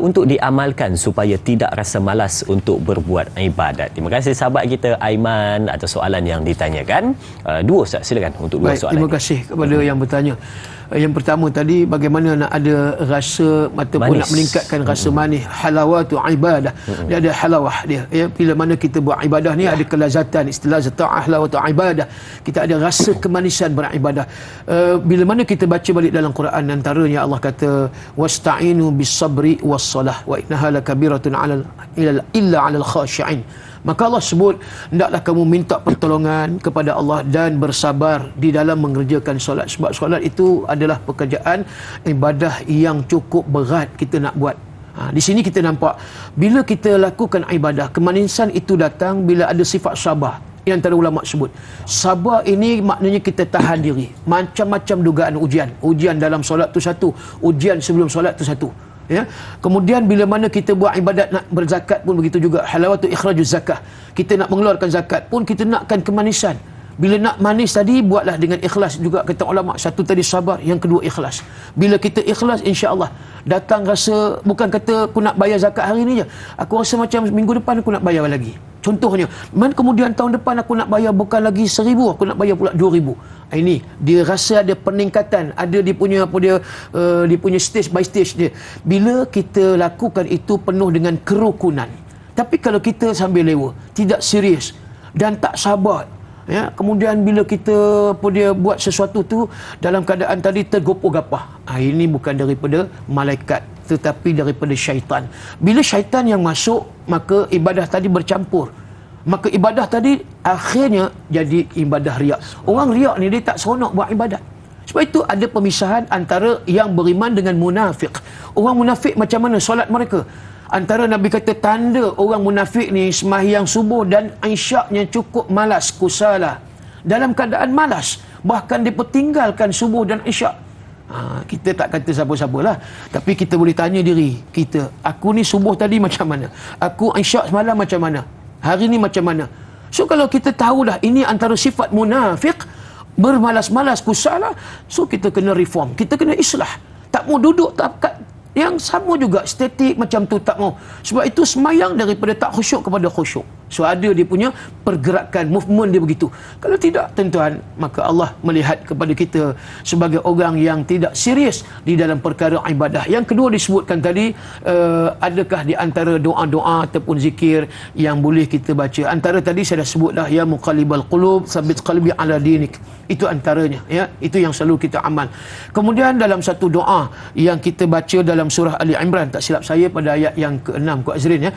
untuk diamalkan supaya tidak rasa malas untuk berbuat ibadat? Terima kasih sahabat kita Aiman atas soalan yang ditanyakan. Dua Ustaz, silakan untuk dua soalan. Terima kasih kepada yang bertanya. Yang pertama tadi, bagaimana nak ada rasa ataupun nak meningkatkan rasa manis, halawatu ibadah. Dia ada halawah dia. Ya, bila mana kita buat ibadah ni ada kelazatan, istilah zata'ah halawatu ibadah. Kita ada rasa kemanisan beribadah. Bila mana kita baca balik dalam Quran, antaranya Allah kata wasta'inu bis sabri was salah wa innaha lakabiratun illa 'alal khashi'in. Maka Allah sebut, hendaklah kamu minta pertolongan kepada Allah dan bersabar di dalam mengerjakan solat. Sebab solat itu adalah pekerjaan ibadah yang cukup berat kita nak buat. Di sini kita nampak, bila kita lakukan ibadah, kemanisan itu datang bila ada sifat sabar. Yang antara ulama sebut, sabar ini maknanya kita tahan diri. Macam-macam dugaan ujian dalam solat tu satu, ujian sebelum solat tu satu, ya. Kemudian bila mana kita buat ibadat, nak berzakat pun begitu juga, halawatu ikhrajuz zakah, kita nak mengeluarkan zakat pun kita nakkan kemanisan. Bila nak manis tadi, buatlah dengan ikhlas juga, kata ulama. Satu tadi sabar, yang kedua ikhlas. Bila kita ikhlas, insya-Allah datang rasa, bukan kata aku nak bayar zakat hari ni je, aku rasa macam minggu depan aku nak bayar lagi. Contohnya, kemudian tahun depan aku nak bayar bukan lagi 1,000, aku nak bayar pula 2,000. Ini dia rasa ada peningkatan, ada dia punya dia punya stage by stage dia. Bila kita lakukan itu penuh dengan kerukunan. Tapi kalau kita sambil lewa, tidak serius dan tak sabar, ya, kemudian bila kita buat sesuatu tu dalam keadaan tadi tergopoh-gapah, ini bukan daripada malaikat tetapi daripada syaitan. Bila syaitan yang masuk, maka ibadah tadi bercampur. Maka ibadah tadi akhirnya jadi ibadah riak. Orang riak ni dia tak seronok buat ibadat. Sebab itu ada pemisahan antara yang beriman dengan munafik. Orang munafik macam mana solat mereka? Antara Nabi kata tanda orang munafik ni sembahyang subuh dan isyaknya cukup malas, kusala. Dalam keadaan malas, bahkan dia tinggalkan subuh dan isyak. Kita tak kata siapa-siapalah, tapi kita boleh tanya diri kita, aku ni subuh tadi macam mana? Aku isyak semalam macam mana? Hari ni macam mana? So kalau kita tahulah ini antara sifat munafik, bermalas-malas, kusala, so kita kena reform, kita kena islah. Tak mau duduk tak yang sama juga, statik macam tu tak mau. Sebab itu semayang daripada tak khusyuk kepada khusyuk. So ada dia punya pergerakan, movement dia begitu. Kalau tidak, tuan-tuan, maka Allah melihat kepada kita sebagai orang yang tidak serius di dalam perkara ibadah. Yang kedua disebutkan tadi, adakah di antara doa-doa ataupun zikir yang boleh kita baca? Antara tadi saya dah sebutlah, ya muqallibal qulub, tsabbit qalbi ala dinik. Itu antaranya, ya. Itu yang selalu kita amal. Kemudian dalam satu doa yang kita baca dalam surah Ali Imran, tak silap saya pada ayat yang ke-6, Kak Azrin, ya,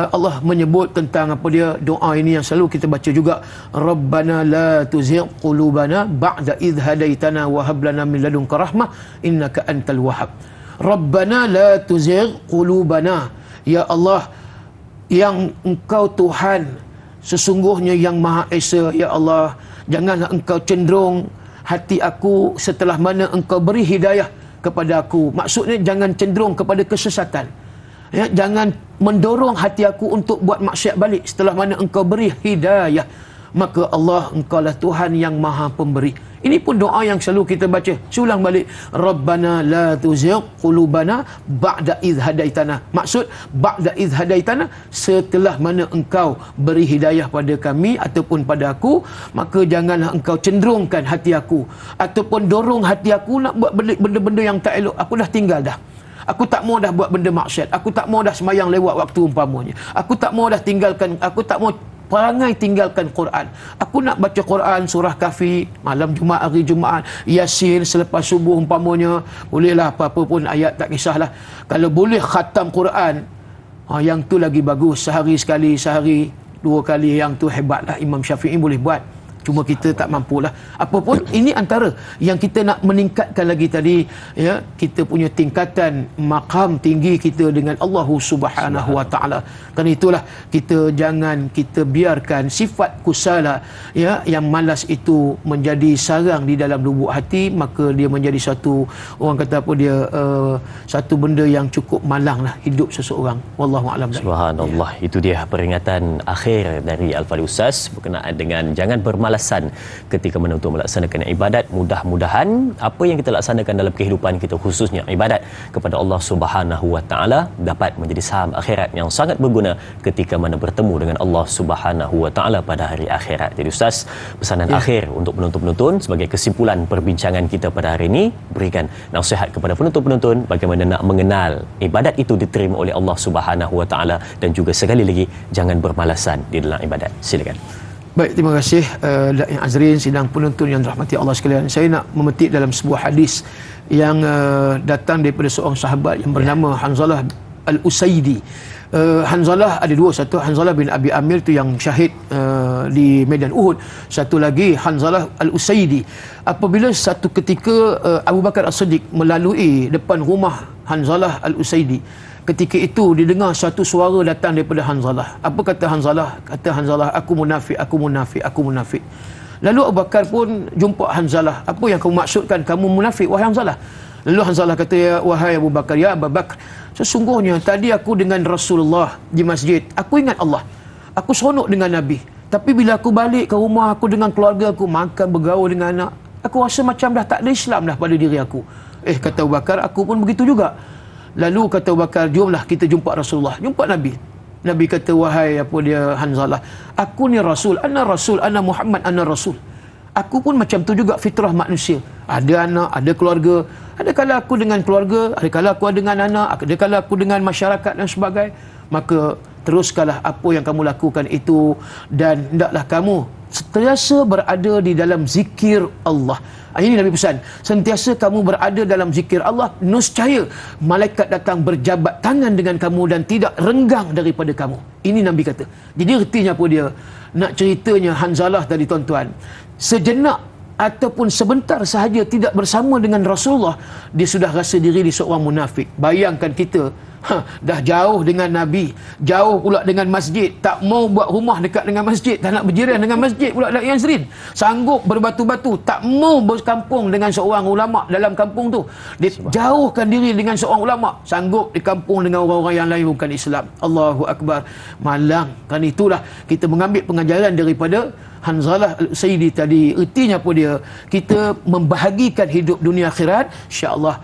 Allah menyebut tentang dia doa ini yang selalu kita baca juga, Rabbana la tuzigh qulubana ba'da idh hadaitana wa hab lana min ladunka rahmah innaka antal wahhab. Rabbana la tuzigh qulubana, ya Allah, yang Engkau Tuhan sesungguhnya yang Maha Esa, ya Allah, janganlah Engkau cenderung hati aku setelah mana Engkau beri hidayah kepada aku. Maksudnya jangan cenderung kepada kesesatan, ya, jangan mendorong hati aku untuk buat maksiat balik setelah mana Engkau beri hidayah. Maka Allah, Engkau lah Tuhan yang Maha Pemberi. Ini pun doa yang selalu kita baca. Ulang balik, Rabbana la tuzigh qulubana ba'da idh hadaitana. Maksud ba'da idh hadaitana, setelah mana Engkau beri hidayah pada kami ataupun pada aku, maka janganlah Engkau cenderungkan hati aku ataupun dorong hati aku nak buat benda-benda yang tak elok. Aku dah tinggal dah. Aku tak mau dah buat benda maksiat. Aku tak mau dah sembahyang lewat waktu umpamanya. Aku tak mau dah tinggalkan, aku tak mau perangai tinggalkan Quran. Aku nak baca Quran, surah Kahfi malam Jumaat, hari Jumaat, Yasin selepas subuh umpamanya. Bolehlah apa-apa pun ayat, tak kisahlah. Kalau boleh khatam Quran, yang tu lagi bagus. Sehari sekali, sehari 2 kali, yang tu hebatlah. Imam Syafi'i boleh buat. Cuma kita tak mampulah. Apapun, ini antara yang kita nak meningkatkan lagi tadi, ya, kita punya tingkatan maqam tinggi kita dengan Allah Subhanahu wa taala. Kerana itulah kita jangan kita biarkan sifat kusala, ya, yang malas itu menjadi sarang di dalam lubuk hati, maka dia menjadi satu, orang kata apa dia, satu benda yang cukup malanglah hidup seseorang. Wallahu a'lam. Subhanallah, ya. Itu dia peringatan akhir dari Al-Fadhil Ustaz berkenaan dengan jangan bermalasan ketika untuk melaksanakan ibadat. Mudah-mudahan apa yang kita laksanakan dalam kehidupan kita, khususnya ibadat kepada Allah Subhanahu wa taala, dapat menjadi saham akhirat yang sangat berguna ketika mana bertemu dengan Allah Subhanahu wa taala pada hari akhirat. Jadi Ustaz, pesanan akhir untuk penonton-penonton sebagai kesimpulan perbincangan kita pada hari ini, berikan nasihat kepada penonton-penonton bagaimana nak mengenal ibadat itu diterima oleh Allah Subhanahu wa taala, dan juga sekali lagi jangan bermalasan di dalam ibadat. Silakan. Baik, terima kasih Da'i Azrin, sidang penonton yang dirahmati Allah sekalian. Saya nak memetik dalam sebuah hadis yang datang daripada seorang sahabat yang bernama Hanzalah Al-Usaidi. Hanzalah ada dua, satu Hanzalah bin Abi Amir tu yang syahid di medan Uhud, satu lagi Hanzalah Al-Usaidi. Apabila satu ketika Abu Bakar As-Siddiq melalui depan rumah Hanzalah Al-Usaidi, ketika itu didengar satu suara datang daripada Hanzalah. Apa kata Hanzalah? Kata Hanzalah, aku munafik, aku munafik, aku munafik. Lalu Abu Bakar pun jumpa Hanzalah. Apa yang kamu maksudkan kamu munafik, wahai Hanzalah? Lalu Hanzalah kata, ya wahai Abu Bakar, ya Abu Bakar, sesungguhnya tadi aku dengan Rasulullah di masjid, aku ingat Allah, aku seronok dengan Nabi. Tapi bila aku balik ke rumah aku dengan keluarga aku, makan, bergaul dengan anak, aku rasa macam dah tak ada Islam dah pada diri aku. Kata Abu Bakar, aku pun begitu juga. Lalu kata Abu Bakar, jomlah kita jumpa Rasulullah, jumpa Nabi. Nabi kata, wahai Hanzalah, aku ni Rasul, ana Muhammad, ana Rasul. Aku pun macam tu juga fitrah manusia. Ada anak, ada keluarga. Ada kala aku dengan keluarga, ada kala aku dengan anak, ada kala aku dengan masyarakat dan sebagainya. Maka teruskanlah apa yang kamu lakukan itu, dan hendaklah kamu sentiasa berada di dalam zikir Allah. Ini Nabi pesan, sentiasa kamu berada dalam zikir Allah, nescaya malaikat datang berjabat tangan dengan kamu dan tidak renggang daripada kamu. Ini Nabi kata. Jadi ertinya apa dia? Nak ceritanya Hanzalah tadi tuan-tuan, sejenak ataupun sebentar sahaja tidak bersama dengan Rasulullah, dia sudah rasa diri dia seorang munafik. Bayangkan kita dah jauh dengan Nabi, jauh pula dengan masjid, tak mau buat rumah dekat dengan masjid, tak nak berjiran dengan masjid pula yang serin, sanggup berbatu-batu, tak mau berkampung dengan seorang ulama dalam kampung tu. Dia jauhkan diri dengan seorang ulama, sanggup di kampung dengan orang-orang yang lain bukan Islam. Allahu Akbar. Malang. Kan itulah kita mengambil pengajaran daripada Hanzalah Al-Usaidi tadi. Ertinya apa dia? Kita membahagikan hidup dunia akhirat, insya-Allah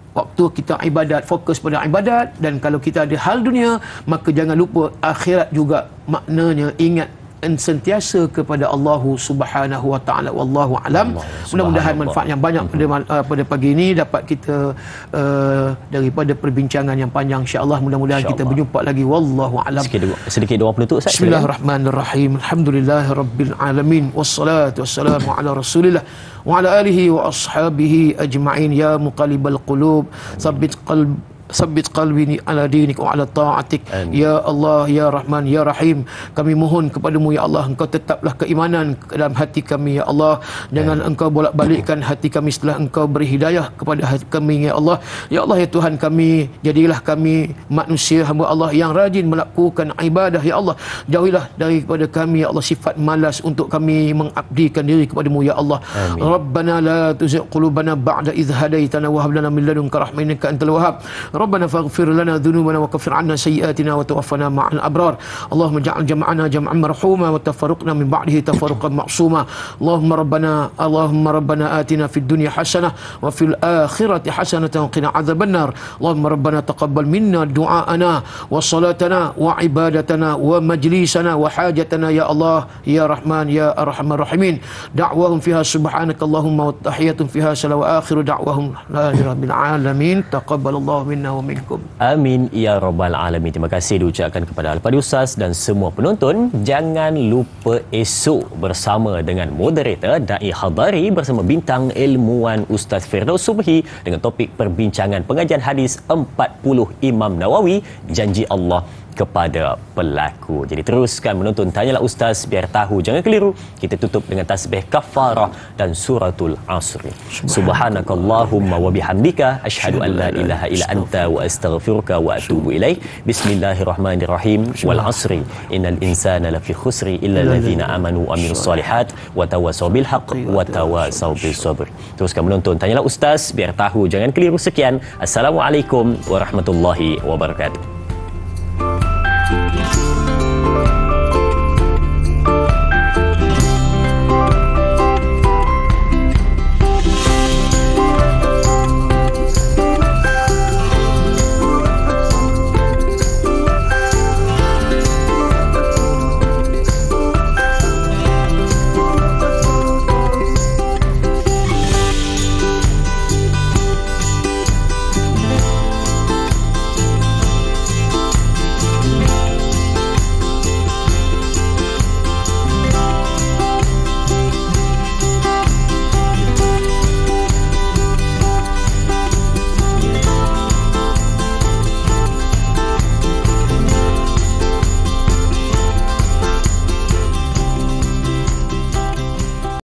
waktu kita ibadat, fokus pada ibadat, dan kalau kita ada hal dunia, maka jangan lupa akhirat juga. Maknanya ingat sentiasa kepada Allah Subhanahu wa taala. Wallahu alam. Mudah-mudahan manfaat yang banyak pada pagi ini dapat kita daripada perbincangan yang panjang, insya-Allah. Mudah-mudahan kita berjumpa lagi. Wallahu alam. Sedikit doa penutup Ustaz. Bismillahirrahmanirrahim. Alhamdulillahirabbil alamin, wassalatu wassalamu ala Rasulillah wa ala alihi wa ashabihi ajma'in. Ya muqallibal qulub, Sabbit qalbi ala dinik wa ala ta'atik. Ya Allah, Ya Rahman, Ya Rahim, kami mohon kepadamu ya Allah, Engkau tetaplah keimanan dalam hati kami ya Allah. Jangan Engkau bolak-balikkan hati kami setelah Engkau beri hidayah kepada hati kami ya Allah. Ya Allah, ya Tuhan kami, jadilah kami manusia hamba Allah yang rajin melakukan ibadah ya Allah. Jauhilah daripada kami ya Allah sifat malas untuk kami mengabdikan diri kepadamu ya Allah. Amin. Rabbana la tuzigh qulubana ba'da idh hadaitana wa hab lana min ladunka rahmatan innaka antal wahhab. ربنا فاغفر لنا ذنوبنا وكفر عنا سيئاتنا وتوفنا مع الأبرار. اللهم اجعل جمعنا جمعا مرحوما وتفرقنا من بعده تفرقا معصوما. اللهم ربنا آتنا في الدنيا حسنة وفي الآخرة حسنة وقنا عذاب النار. اللهم ربنا تقبل منا دعاءنا وصلاتنا وعبادتنا ومجلسنا وحاجتنا يا الله يا رحمن يا أرحم الراحمين. دعواهم فيها سبحانك اللهم والتحية فيها سلام وآخر دعواهم لا رب العالمين. تقبل الله منا. Amin ya rabbal alamin. Terima kasih diucapkan kepada Al-Fadhil Ustaz dan semua penonton. Jangan lupa esok bersama dengan moderator Dai Hadari bersama bintang ilmuwan Ustaz Firdaus Subhi dengan topik perbincangan pengajian hadis 40 Imam Nawawi, janji Allah kepada pelaku. Jadi teruskan menonton Tanyalah Ustaz biar tahu jangan keliru. Kita tutup dengan tasbih kafarah dan suratul Asr. Subhanakallahumma wa bihamdika asyhadu an la ilaha illa anta wa astaghfiruka wa atubu ilaik. Bismillahirrahmanirrahim. Wal asri innal insana lafi khusri illa allazina amanu wa amilus solihat wa tawasaw bil haqq wa tawasaw bis sabr. Teruskan menonton Tanyalah Ustaz biar tahu jangan keliru. Sekian. Assalamualaikum warahmatullahi wabarakatuh.